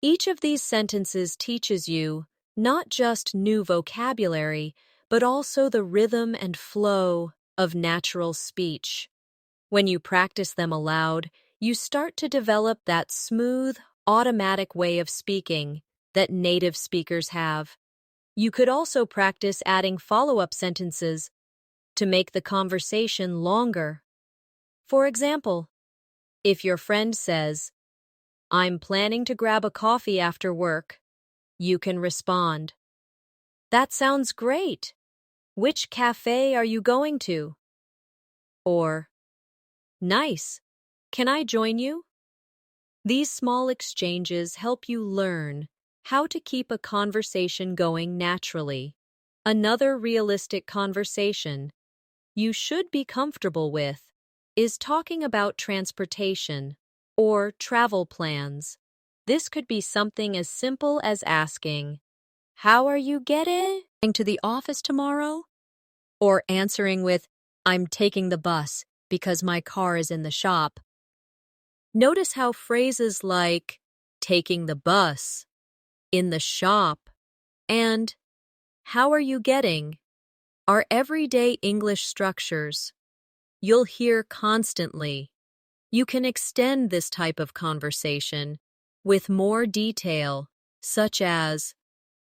Each of these sentences teaches you not just new vocabulary, but also the rhythm and flow of natural speech. When you practice them aloud, you start to develop that smooth, automatic way of speaking that native speakers have. You could also practice adding follow-up sentences to make the conversation longer. For example, if your friend says, I'm planning to grab a coffee after work, you can respond, That sounds great. Which cafe are you going to? Or, Nice. Can I join you? These small exchanges help you learn how to keep a conversation going naturally. Another realistic conversation you should be comfortable with is talking about transportation or travel plans. This could be something as simple as asking, How are you getting to the office tomorrow? Or answering with, I'm taking the bus because my car is in the shop. Notice how phrases like taking the bus, in the shop, and how are you getting are everyday English structures you'll hear constantly. You can extend this type of conversation with more detail, such as,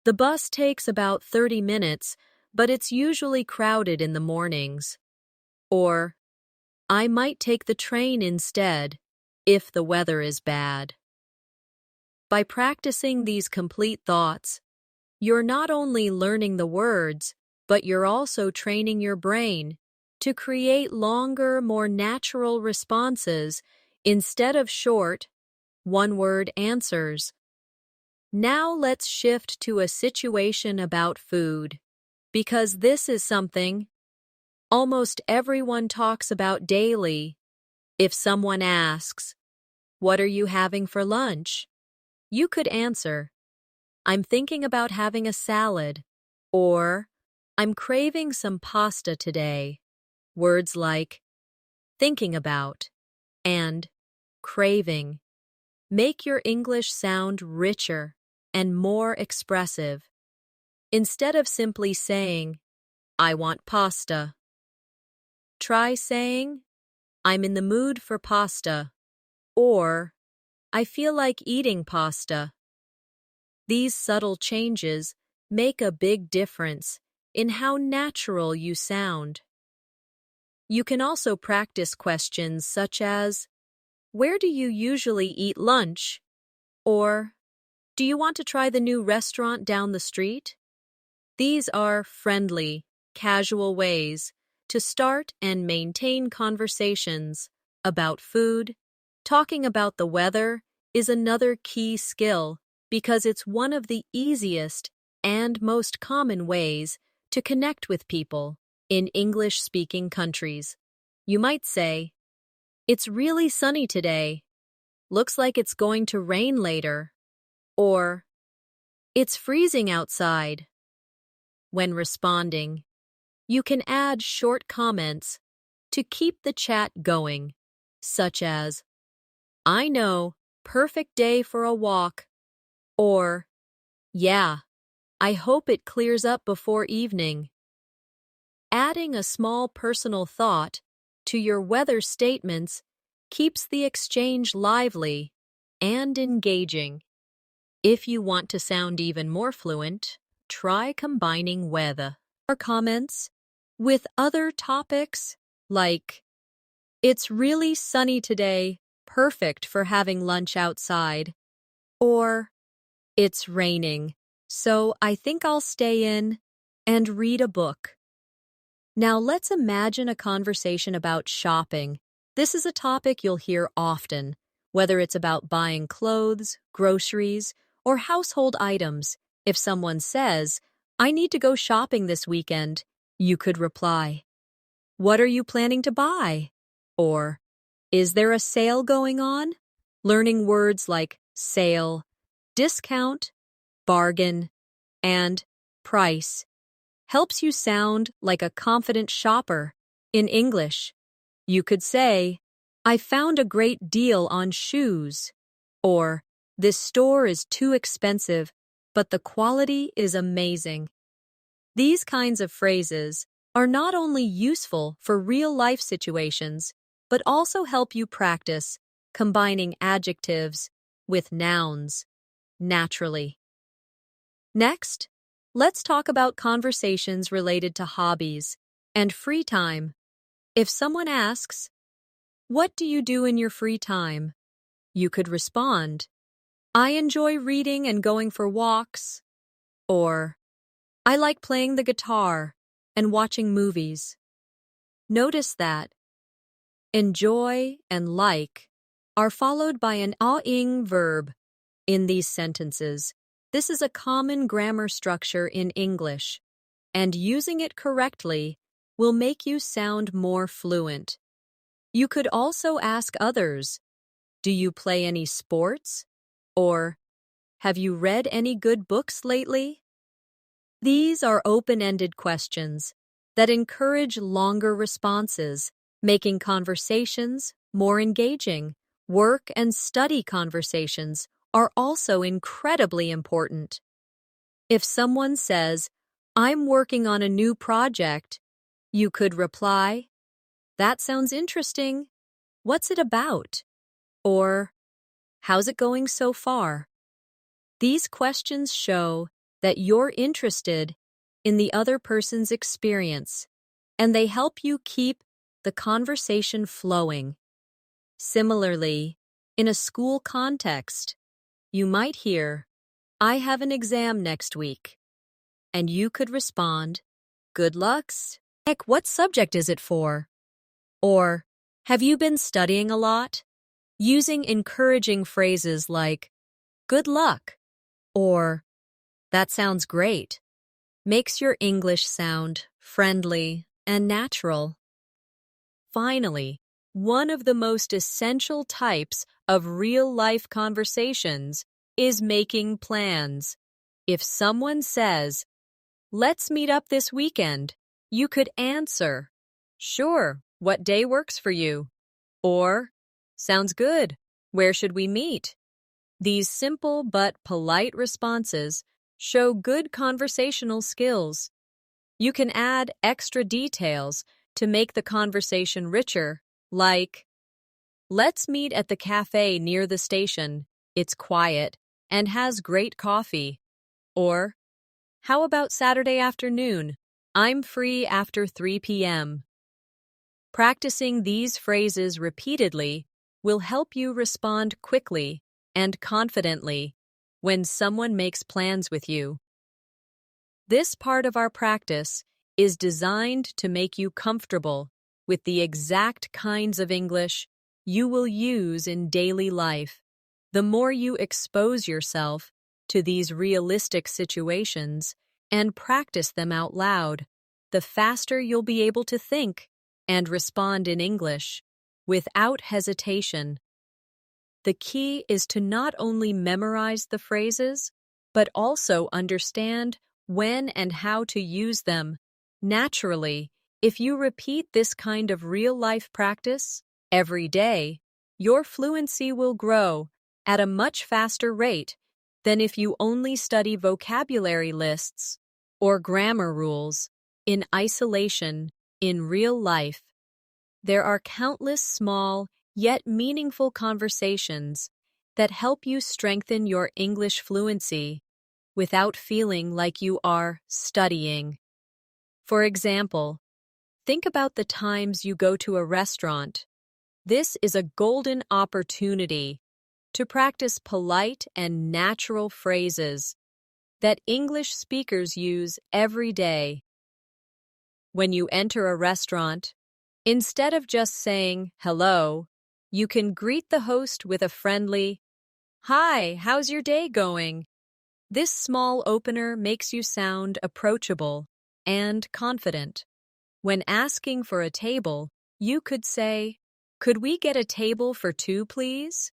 the bus takes about 30 minutes, but it's usually crowded in the mornings. Or, I might take the train instead if the weather is bad. By practicing these complete thoughts, you're not only learning the words, but you're also training your brain to create longer, more natural responses instead of short, one-word answers. Now let's shift to a situation about food, because this is something almost everyone talks about daily. If someone asks, What are you having for lunch? You could answer, I'm thinking about having a salad, or I'm craving some pasta today. Words like thinking about and craving make your English sound richer and more expressive. Instead of simply saying, I want pasta, try saying, I'm in the mood for pasta, or I feel like eating pasta. These subtle changes make a big difference in how natural you sound. You can also practice questions such as, "Where do you usually eat lunch?" Or, "Do you want to try the new restaurant down the street?" These are friendly, casual ways to start and maintain conversations about food. Talking about the weather is another key skill because it's one of the easiest and most common ways to connect with people in English-speaking countries. You might say, "It's really sunny today. Looks like it's going to rain later." Or, "It's freezing outside." When responding, you can add short comments to keep the chat going, such as, "I know, perfect day for a walk," or, "Yeah, I hope it clears up before evening." Adding a small personal thought to your weather statements keeps the exchange lively and engaging. If you want to sound even more fluent, try combining weather or comments with other topics like, "It's really sunny today, perfect for having lunch outside," or, "It's raining, so I think I'll stay in and read a book." Now let's imagine a conversation about shopping. This is a topic you'll hear often, whether it's about buying clothes, groceries, or household items. If someone says, "I need to go shopping this weekend," you could reply, "What are you planning to buy?" Or, "Is there a sale going on?" Learning words like sale, discount, bargain, and price helps you sound like a confident shopper. In English, you could say, "I found a great deal on shoes," or, "This store is too expensive, but the quality is amazing." These kinds of phrases are not only useful for real-life situations, but also help you practice combining adjectives with nouns naturally. Next, let's talk about conversations related to hobbies and free time. If someone asks, "What do you do in your free time?" you could respond, "I enjoy reading and going for walks," or, "I like playing the guitar and watching movies." Notice that enjoy and like are followed by an ing verb in these sentences. This is a common grammar structure in English, and using it correctly will make you sound more fluent. You could also ask others, "Do you play any sports?" Or, "Have you read any good books lately?" These are open-ended questions that encourage longer responses, making conversations more engaging. Work and study conversations are also incredibly important. If someone says, "I'm working on a new project," you could reply, "That sounds interesting. What's it about?" Or, "How's it going so far?" These questions show that you're interested in the other person's experience, and they help you keep the conversation flowing. Similarly, in a school context, you might hear, "I have an exam next week," and you could respond, "Good lucks." Heck, what subject is it for? Or, "Have you been studying a lot?" Using encouraging phrases like, "Good luck," or, "That sounds great," makes your English sound friendly and natural. Finally, one of the most essential types of real-life conversations is making plans. If someone says, "Let's meet up this weekend," you could answer, "Sure, what day works for you?" Or, "Sounds good. Where should we meet?" These simple but polite responses show good conversational skills. You can add extra details to make the conversation richer, like, Let's meet at the cafe near the station. It's quiet and has great coffee. Or, how about Saturday afternoon? I'm free after 3 p.m. Practicing these phrases repeatedly will help you respond quickly and confidently when someone makes plans with you. This part of our practice is designed to make you comfortable with the exact kinds of English you will use in daily life. The more you expose yourself to these realistic situations and practice them out loud, the faster you'll be able to think and respond in English without hesitation. The key is to not only memorize the phrases, but also understand when and how to use them. Naturally, if you repeat this kind of real-life practice every day, your fluency will grow at a much faster rate than if you only study vocabulary lists or grammar rules in isolation in real life. There are countless small yet meaningful conversations that help you strengthen your English fluency without feeling like you are studying. For example, think about the times you go to a restaurant. This is a golden opportunity to practice polite and natural phrases that English speakers use every day. When you enter a restaurant, instead of just saying hello, you can greet the host with a friendly, "Hi, how's your day going?" This small opener makes you sound approachable and confident. When asking for a table, you could say, "Could we get a table for two, please?"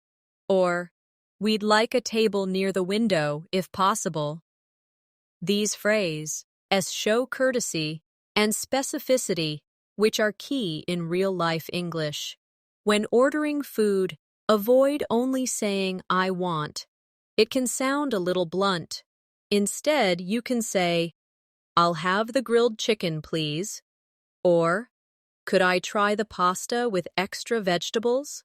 Or, "We'd like a table near the window, if possible." These phrases show courtesy and specificity, which are key in real-life English. When ordering food, avoid only saying, "I want." It can sound a little blunt. Instead, you can say, "I'll have the grilled chicken, please." Or, "Could I try the pasta with extra vegetables?"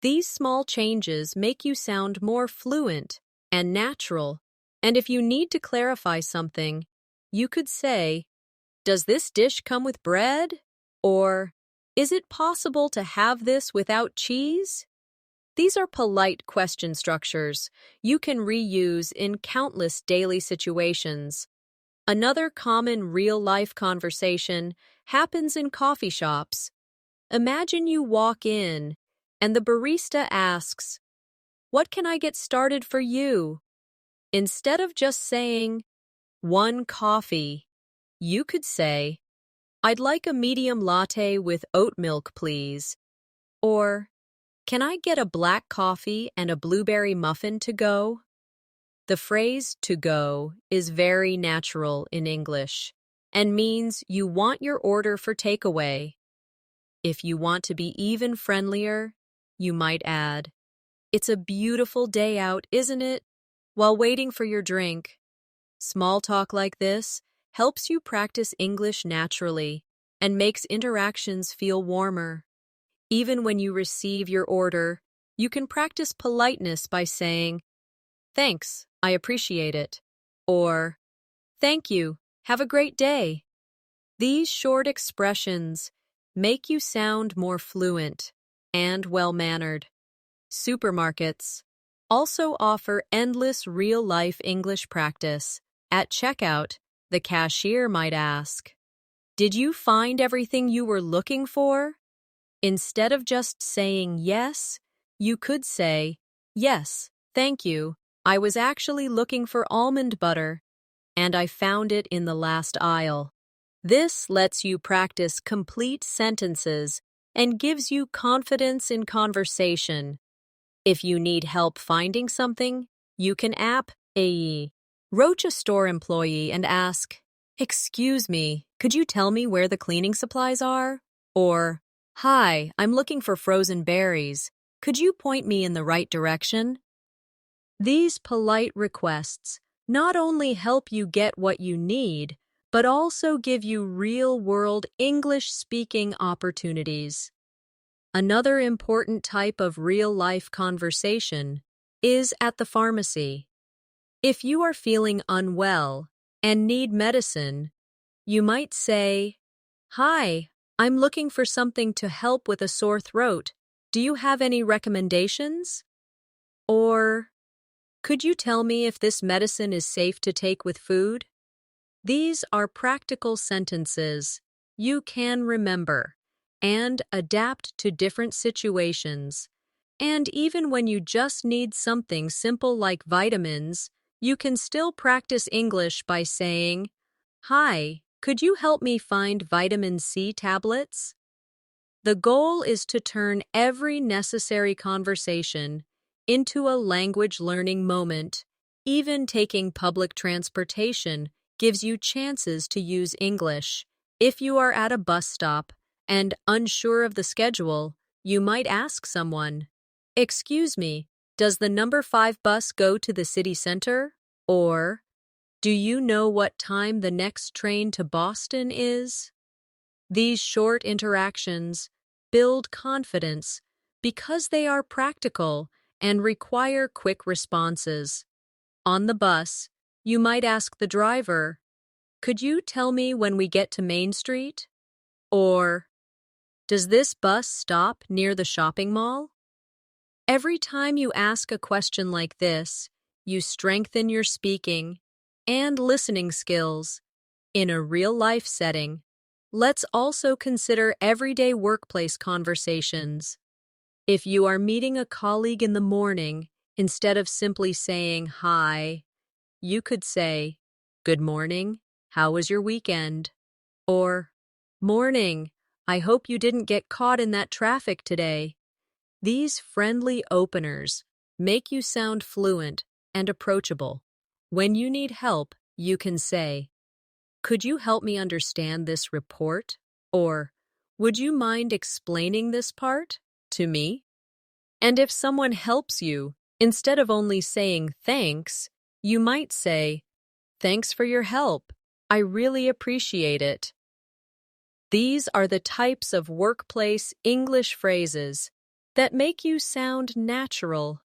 These small changes make you sound more fluent and natural, and if you need to clarify something, you could say, "Does this dish come with bread?" Or, "Is it possible to have this without cheese?" These are polite question structures you can reuse in countless daily situations. Another common real-life conversation happens in coffee shops. Imagine you walk in and the barista asks, "What can I get started for you?" Instead of just saying, "One coffee," you could say, "I'd like a medium latte with oat milk, please." Or, "Can I get a black coffee and a blueberry muffin to go?" The phrase "to go" is very natural in English and means you want your order for takeaway. If you want to be even friendlier, you might add, "It's a beautiful day out, isn't it?" while waiting for your drink. Small talk like this helps you practice English naturally and makes interactions feel warmer. Even when you receive your order, you can practice politeness by saying, "Thanks, I appreciate it," or "Thank you, have a great day." These short expressions make you sound more fluent and well-mannered. Supermarkets also offer endless real-life English practice. At checkout, the cashier might ask, "Did you find everything you were looking for?" Instead of just saying yes, you could say, "Yes, thank you. I was actually looking for almond butter, and I found it in the last aisle." This lets you practice complete sentences and gives you confidence in conversation. If you need help finding something, you can approach a store employee and ask, "Excuse me, could you tell me where the cleaning supplies are?" Or, "Hi, I'm looking for frozen berries. Could you point me in the right direction?" These polite requests not only help you get what you need, but also give you real-world English-speaking opportunities. Another important type of real-life conversation is at the pharmacy. If you are feeling unwell and need medicine, you might say, "Hi, I'm looking for something to help with a sore throat. Do you have any recommendations?" Or, "Could you tell me if this medicine is safe to take with food?" These are practical sentences you can remember and adapt to different situations. And even when you just need something simple like vitamins, you can still practice English by saying, "Hi, could you help me find vitamin C tablets?" The goal is to turn every necessary conversation into a language learning moment. Even taking public transportation gives you chances to use English. If you are at a bus stop and unsure of the schedule, you might ask someone, "Excuse me, does the number 5 bus go to the city center?" Or, "Do you know what time the next train to Boston is?" These short interactions build confidence because they are practical and require quick responses. On the bus, you might ask the driver, "Could you tell me when we get to Main Street?" Or, "Does this bus stop near the shopping mall?" Every time you ask a question like this, you strengthen your speaking and listening skills in a real-life setting. Let's also consider everyday workplace conversations. If you are meeting a colleague in the morning, instead of simply saying hi, you could say, "Good morning, how was your weekend?" Or, "Morning, I hope you didn't get caught in that traffic today." These friendly openers make you sound fluent and approachable. When you need help, you can say, "Could you help me understand this report?" Or, "Would you mind explaining this part to me?" And if someone helps you, instead of only saying thanks, you might say, "Thanks for your help. I really appreciate it." These are the types of workplace English phrases that make you sound natural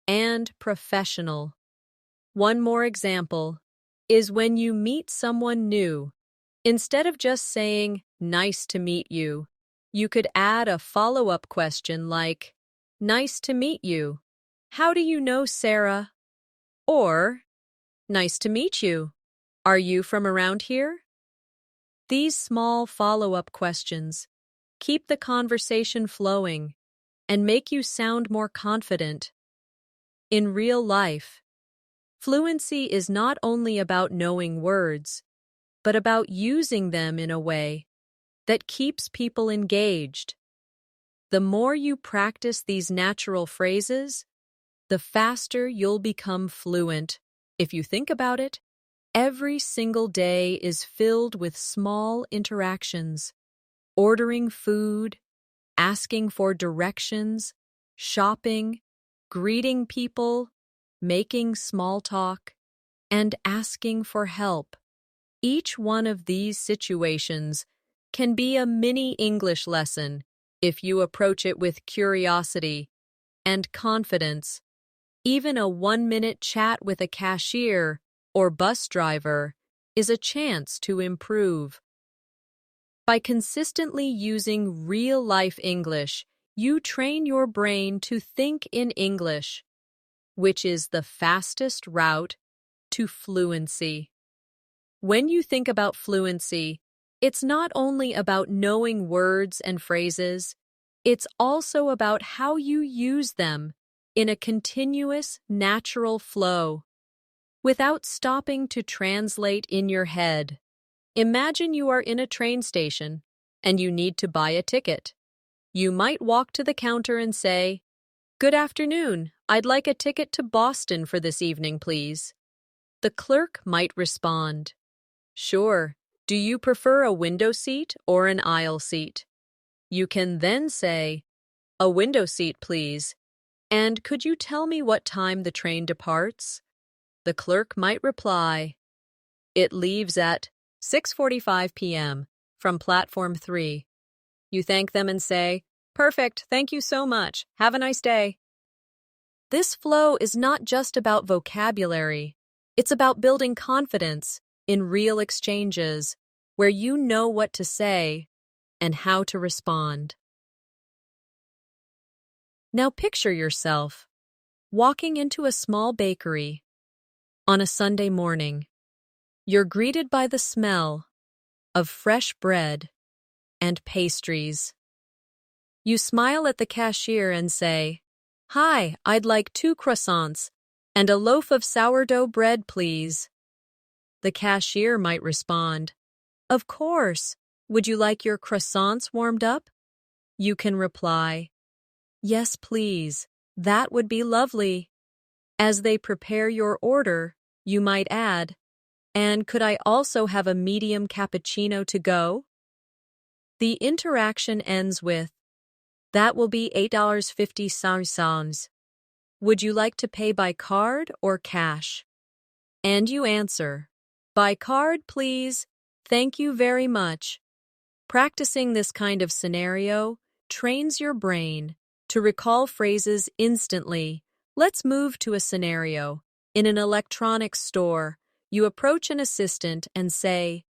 and professional. One more example is when you meet someone new. Instead of just saying, "Nice to meet you," you could add a follow-up question like, "Nice to meet you. How do you know Sarah?" Or, "Nice to meet you. Are you from around here?" These small follow-up questions keep the conversation flowing and make you sound more confident. In real life, fluency is not only about knowing words, but about using them in a way that keeps people engaged. The more you practice these natural phrases, the faster you'll become fluent. If you think about it, every single day is filled with small interactions: ordering food, asking for directions, shopping, greeting people, making small talk, and asking for help. Each one of these situations can be a mini English lesson if you approach it with curiosity and confidence. Even a 1-minute chat with a cashier or bus driver is a chance to improve. By consistently using real-life English, you train your brain to think in English, which is the fastest route to fluency. When you think about fluency, it's not only about knowing words and phrases, it's also about how you use them in a continuous, natural flow, without stopping to translate in your head. Imagine you are in a train station and you need to buy a ticket. You might walk to the counter and say, "Good afternoon, I'd like a ticket to Boston for this evening, please." The clerk might respond, "Sure, do you prefer a window seat or an aisle seat?" You can then say, "A window seat, please. And could you tell me what time the train departs?" The clerk might reply, "It leaves at 6:45 p.m. from platform 3. You thank them and say, Perfect. Thank you so much. Have a nice day. This flow is not just about vocabulary. It's about building confidence in real exchanges where you know what to say and how to respond. Now picture yourself walking into a small bakery on a Sunday morning. You're greeted by the smell of fresh bread and pastries. You smile at the cashier and say, "Hi, I'd like 2 croissants and a loaf of sourdough bread, please." The cashier might respond, "Of course. Would you like your croissants warmed up?" You can reply, "Yes, please. That would be lovely." As they prepare your order, you might add, "And could I also have a medium cappuccino to go?" The interaction ends with, "That will be $8.50. Would you like to pay by card or cash?" And you answer, "By card, please. Thank you very much." Practicing this kind of scenario trains your brain to recall phrases instantly. Let's move to a scenario. In an electronics store, you approach an assistant and say,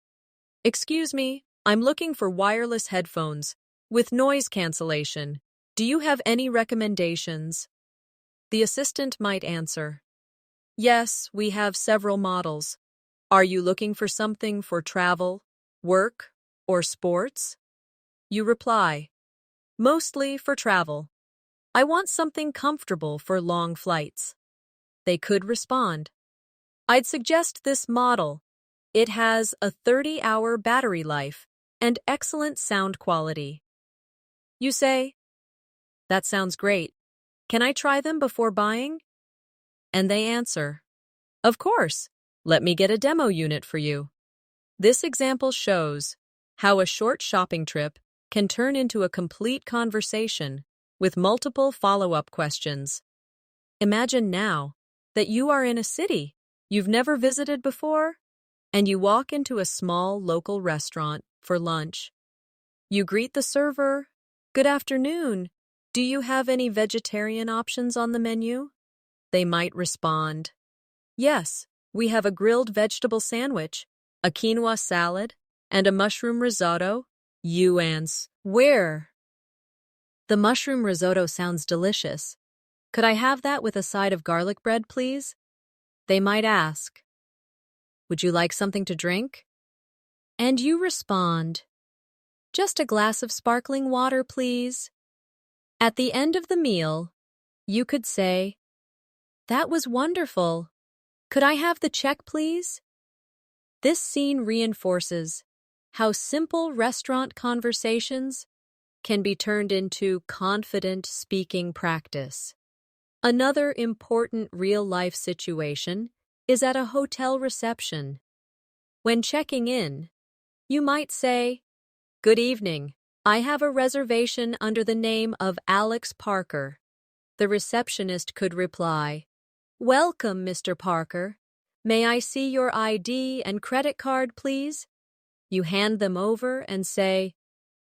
"Excuse me, I'm looking for wireless headphones with noise cancellation. Do you have any recommendations?" The assistant might answer, "Yes, we have several models. Are you looking for something for travel, work, or sports?" You reply, "Mostly for travel. I want something comfortable for long flights." They could respond, "I'd suggest this model. It has a 30-hour battery life and excellent sound quality." You say, "That sounds great. Can I try them before buying?" And they answer, "Of course. Let me get a demo unit for you." This example shows how a short shopping trip can turn into a complete conversation with multiple follow-up questions. Imagine now that you are in a city you've never visited before, and you walk into a small local restaurant for lunch. You greet the server, "Good afternoon. Do you have any vegetarian options on the menu?" They might respond, "Yes, we have a grilled vegetable sandwich, a quinoa salad, and a mushroom risotto." You answer, "Where?" "The mushroom risotto sounds delicious. Could I have that with a side of garlic bread, please?" They might ask, "Would you like something to drink?" And you respond, "Just a glass of sparkling water, please." At the end of the meal, you could say, "That was wonderful. Could I have the check, please?" This scene reinforces how simple restaurant conversations can be turned into confident speaking practice. Another important real-life situation is at a hotel reception. When checking in, you might say, "Good evening. I have a reservation under the name of Alex Parker." The receptionist could reply, "Welcome, Mr. Parker. May I see your ID and credit card, please?" You hand them over and say,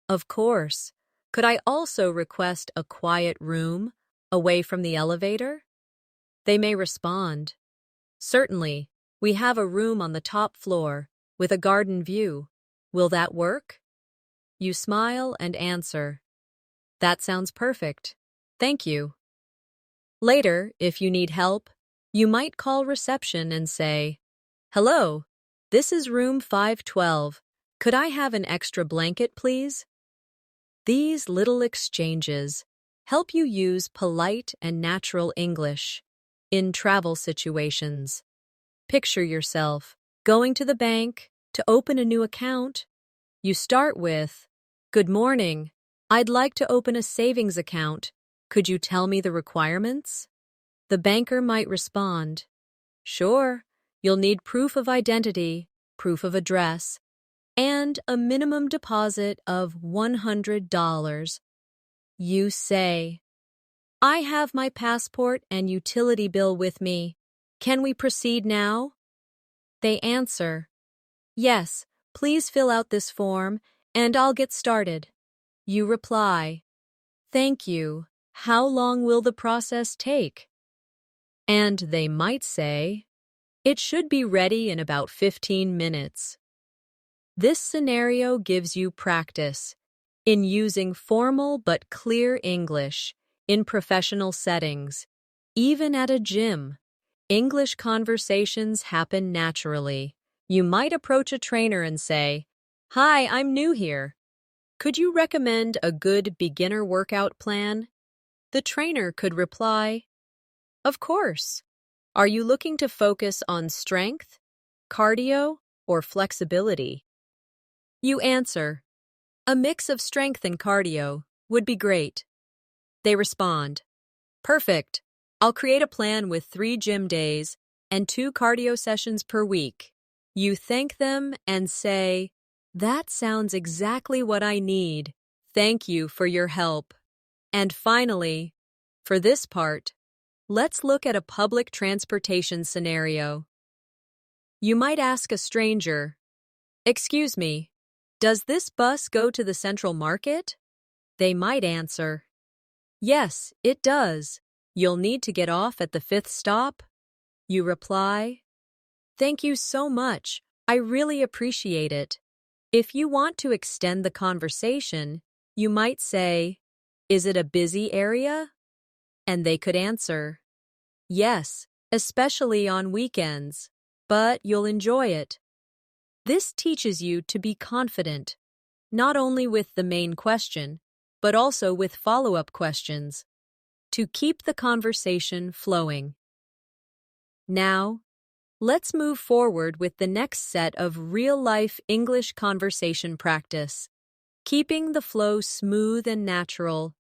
"Of course. Could I also request a quiet room away from the elevator?" They may respond, "Certainly. We have a room on the top floor with a garden view. Will that work?" You smile and answer, "That sounds perfect. Thank you." Later, if you need help, you might call reception and say, "Hello, this is room 512. Could I have an extra blanket, please?" These little exchanges help you use polite and natural English in travel situations. Picture yourself going to the bank to open a new account. You start with, "Good morning. I'd like to open a savings account. Could you tell me the requirements?" The banker might respond, "Sure. You'll need proof of identity, proof of address, and a minimum deposit of $100. You say, "I have my passport and utility bill with me. Can we proceed now?" They answer, "Yes, please fill out this form and I'll get started." You reply, Thank you. How long will the process take? And they might say, it should be ready in about 15 minutes. This scenario gives you practice in using formal but clear English in professional settings. Even at a gym, English conversations happen naturally. You might approach a trainer and say, "Hi, I'm new here. Could you recommend a good beginner workout plan?" The trainer could reply, "Of course. Are you looking to focus on strength, cardio, or flexibility?" You answer, "A mix of strength and cardio would be great." They respond, "Perfect. I'll create a plan with 3 gym days and 2 cardio sessions per week." You thank them and say, "That sounds exactly what I need. Thank you for your help." And finally, for this part, let's look at a public transportation scenario. You might ask a stranger, "Excuse me, does this bus go to the Central Market?" They might answer, "Yes, it does. You'll need to get off at the 5th stop." You reply, "Thank you so much. I really appreciate it." If you want to extend the conversation, you might say, "Is it a busy area?" And they could answer, "Yes, especially on weekends, but you'll enjoy it." This teaches you to be confident, not only with the main question, but also with follow-up questions, to keep the conversation flowing. Now, let's move forward with the next set of real-life English conversation practice, keeping the flow smooth and natural,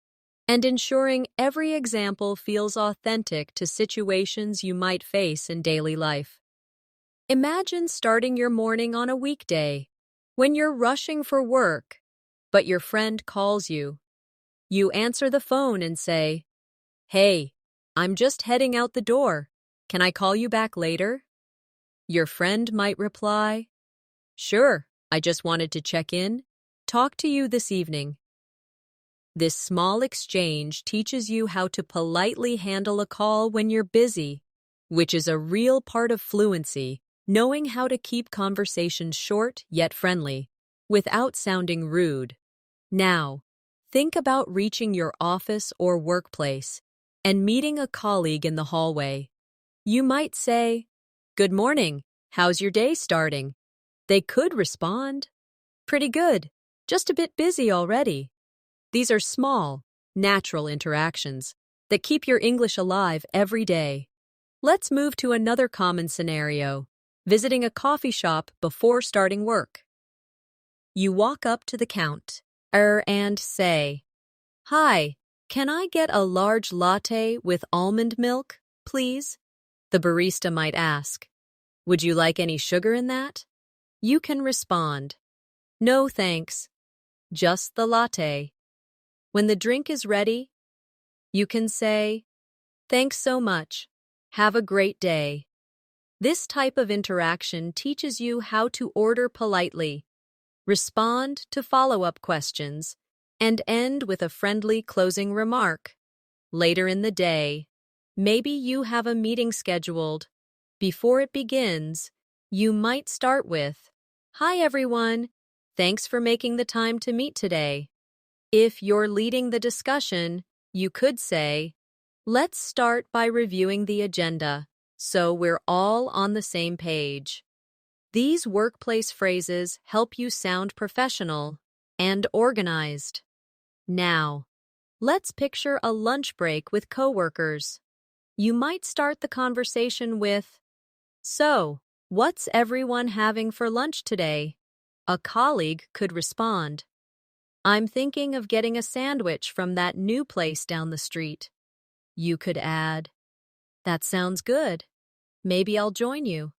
and ensuring every example feels authentic to situations you might face in daily life. Imagine starting your morning on a weekday, when you're rushing for work, but your friend calls you. You answer the phone and say, "Hey, I'm just heading out the door. Can I call you back later?" Your friend might reply, "Sure, I just wanted to check in. Talk to you this evening." This small exchange teaches you how to politely handle a call when you're busy, which is a real part of fluency, knowing how to keep conversations short yet friendly, without sounding rude. Now, think about reaching your office or workplace and meeting a colleague in the hallway. You might say, "Good morning. How's your day starting?" They could respond, "Pretty good. Just a bit busy already." These are small, natural interactions that keep your English alive every day. Let's move to another common scenario, visiting a coffee shop before starting work. You walk up to the counter and say, "Hi, can I get a large latte with almond milk, please?" The barista might ask, "Would you like any sugar in that?" You can respond, "No, thanks. Just the latte." When the drink is ready, you can say, "Thanks so much. Have a great day." This type of interaction teaches you how to order politely, respond to follow-up questions, and end with a friendly closing remark. Later in the day, maybe you have a meeting scheduled. Before it begins, you might start with, "Hi everyone, thanks for making the time to meet today." If you're leading the discussion, you could say, "Let's start by reviewing the agenda, so we're all on the same page." These workplace phrases help you sound professional and organized. Now, let's picture a lunch break with coworkers. You might start the conversation with, "So, what's everyone having for lunch today?" A colleague could respond, "I'm thinking of getting a sandwich from that new place down the street." You could add, "That sounds good. Maybe I'll join you."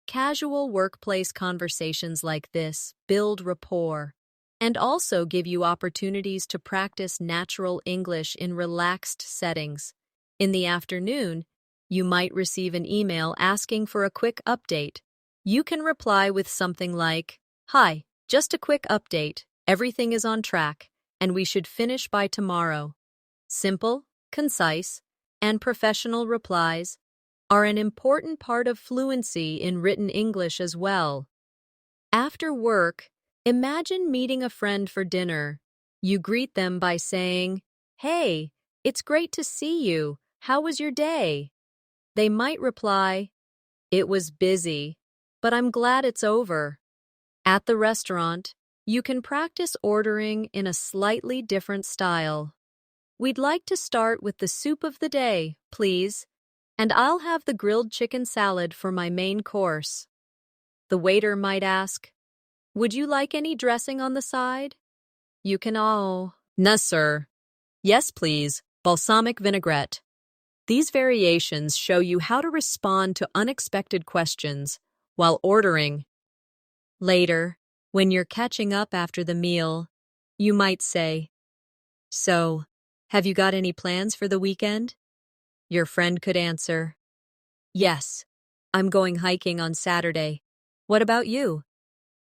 Casual workplace conversations like this build rapport and also give you opportunities to practice natural English in relaxed settings. In the afternoon, you might receive an email asking for a quick update. You can reply with something like, "Hi, just a quick update. Everything is on track, and we should finish by tomorrow." Simple, concise, and professional replies are an important part of fluency in written English as well. After work, imagine meeting a friend for dinner. You greet them by saying, "Hey, it's great to see you. How was your day?" They might reply, "It was busy, but I'm glad it's over." At the restaurant, you can practice ordering in a slightly different style. "We'd like to start with the soup of the day, please, and I'll have the grilled chicken salad for my main course." The waiter might ask, "Would you like any dressing on the side?" You can "No, sir." "Yes, please, balsamic vinaigrette." These variations show you how to respond to unexpected questions while ordering. Later, when you're catching up after the meal, you might say, "So, have you got any plans for the weekend?" Your friend could answer, "Yes, I'm going hiking on Saturday. What about you?"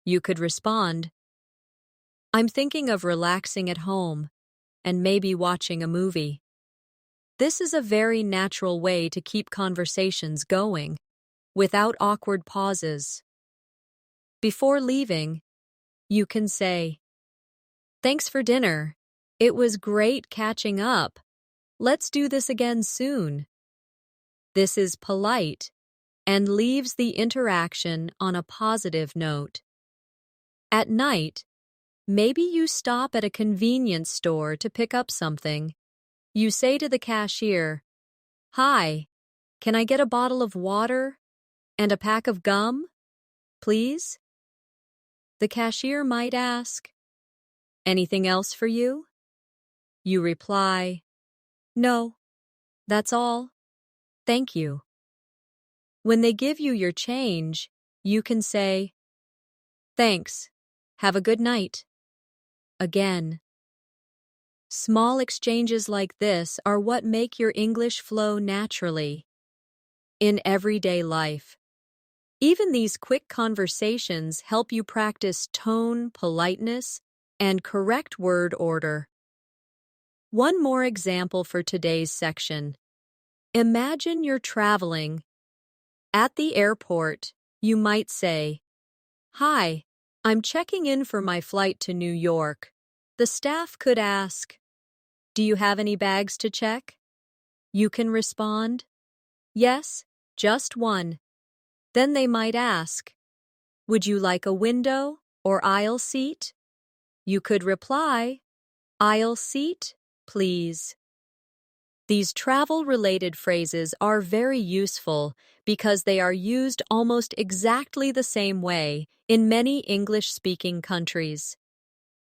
You could respond, "I'm thinking of relaxing at home and maybe watching a movie." This is a very natural way to keep conversations going without awkward pauses. Before leaving, you can say, "Thanks for dinner. It was great catching up. Let's do this again soon." This is polite and leaves the interaction on a positive note. At night, maybe you stop at a convenience store to pick up something. You say to the cashier, "Hi, can I get a bottle of water and a pack of gum, please?" The cashier might ask, "Anything else for you?" You reply, "No, that's all. Thank you." When they give you your change, you can say, "Thanks. Have a good night." Again. Small exchanges like this are what make your English flow naturally. In everyday life, even these quick conversations help you practice tone, politeness, and correct word order. One more example for today's section. Imagine you're traveling. At the airport, you might say, "Hi, I'm checking in for my flight to New York." The staff could ask, "Do you have any bags to check?" You can respond, "Yes, just one." Then they might ask, "Would you like a window or aisle seat?" You could reply, "Aisle seat, please." These travel-related phrases are very useful because they are used almost exactly the same way in many English-speaking countries.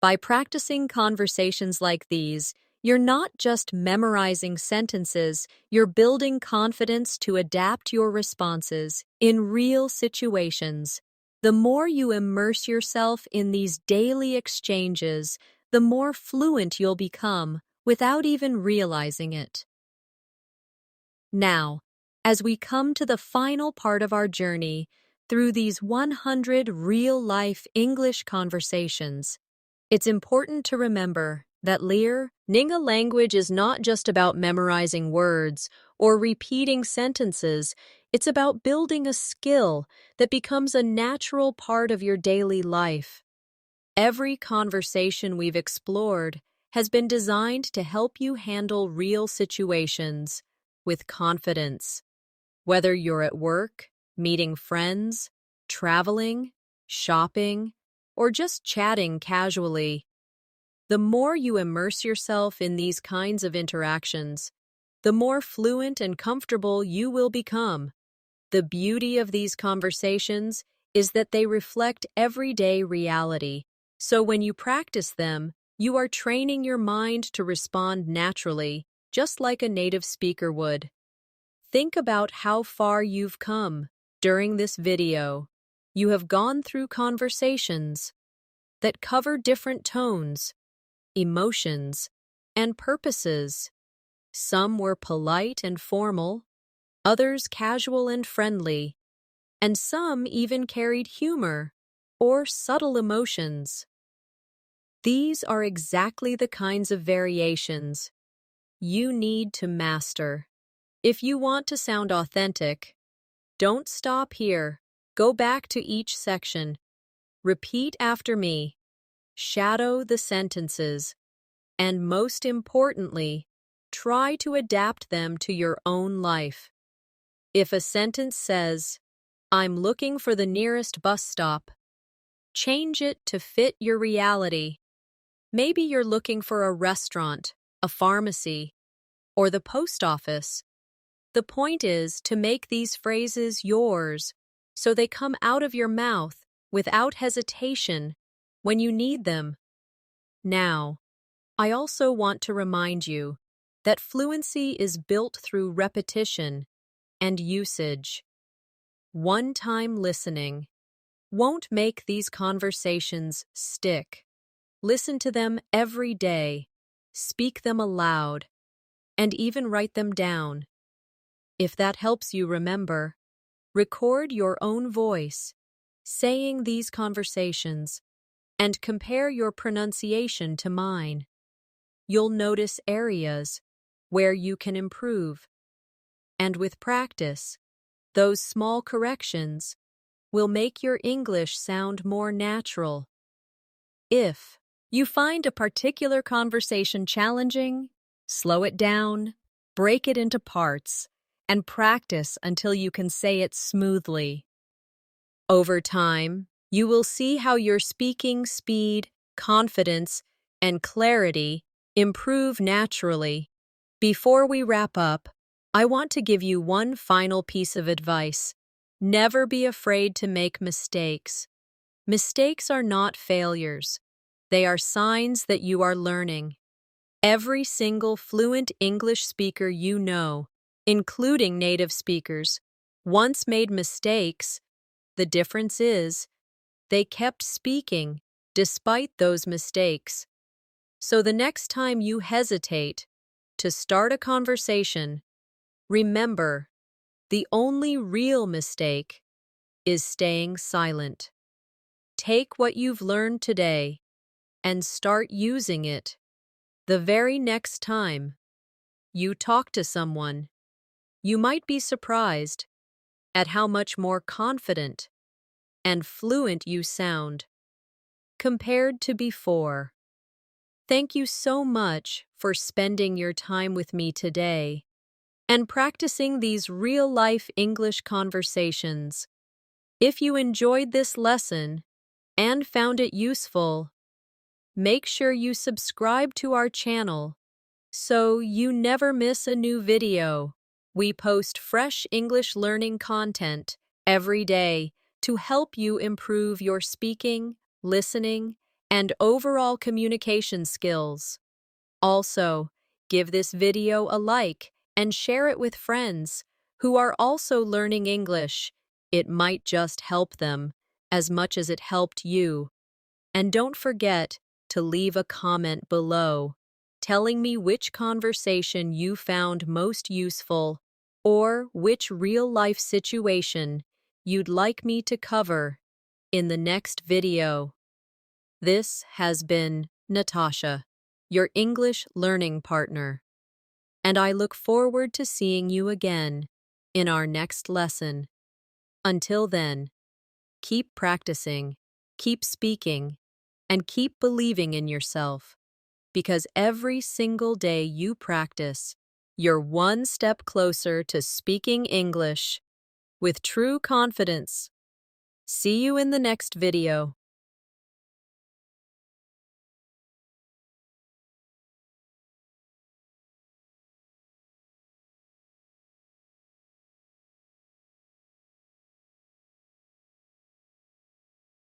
By practicing conversations like these, you're not just memorizing sentences, you're building confidence to adapt your responses in real situations. The more you immerse yourself in these daily exchanges, the more fluent you'll become without even realizing it. Now, as we come to the final part of our journey through these 100 real-life English conversations, it's important to remember that learning a language is not just about memorizing words or repeating sentences, it's about building a skill that becomes a natural part of your daily life. Every conversation we've explored has been designed to help you handle real situations with confidence. Whether you're at work, meeting friends, traveling, shopping, or just chatting casually, the more you immerse yourself in these kinds of interactions, the more fluent and comfortable you will become. The beauty of these conversations is that they reflect everyday reality, so when you practice them, you are training your mind to respond naturally, just like a native speaker would. Think about how far you've come during this video. You have gone through conversations that cover different tones, emotions, and purposes. Some were polite and formal, others casual and friendly, and some even carried humor or subtle emotions. These are exactly the kinds of variations you need to master. If you want to sound authentic, don't stop here. Go back to each section. Repeat after me. Shadow the sentences. And most importantly, try to adapt them to your own life. If a sentence says, "I'm looking for the nearest bus stop," change it to fit your reality. Maybe you're looking for a restaurant, a pharmacy, or the post office. The point is to make these phrases yours so they come out of your mouth without hesitation when you need them. Now, I also want to remind you that fluency is built through repetition and usage. One-time listening won't make these conversations stick. Listen to them every day, speak them aloud, and even write them down. If that helps you remember, record your own voice, saying these conversations, and compare your pronunciation to mine. You'll notice areas where you can improve. And with practice, those small corrections will make your English sound more natural. If you find a particular conversation challenging, slow it down, break it into parts, and practice until you can say it smoothly. Over time, you will see how your speaking speed, confidence, and clarity improve naturally. Before we wrap up, I want to give you one final piece of advice. Never be afraid to make mistakes. Mistakes are not failures. They are signs that you are learning. Every single fluent English speaker you know, including native speakers, once made mistakes. The difference is, they kept speaking despite those mistakes. So the next time you hesitate to start a conversation, remember, the only real mistake is staying silent. Take what you've learned today and start using it the very next time you talk to someone. You might be surprised at how much more confident and fluent you sound compared to before. Thank you so much for spending your time with me today and practicing these real-life English conversations. If you enjoyed this lesson and found it useful, make sure you subscribe to our channel so you never miss a new video. We post fresh English learning content every day to help you improve your speaking, listening, and overall communication skills. Also, give this video a like and share it with friends who are also learning English. It might just help them as much as it helped you. And don't forget to leave a comment below, telling me which conversation you found most useful or which real-life situation you'd like me to cover in the next video. This has been Natasha, your English learning partner, and I look forward to seeing you again in our next lesson. Until then, keep practicing, keep speaking, and keep believing in yourself, because every single day you practice, you're one step closer to speaking English with true confidence. See you in the next video.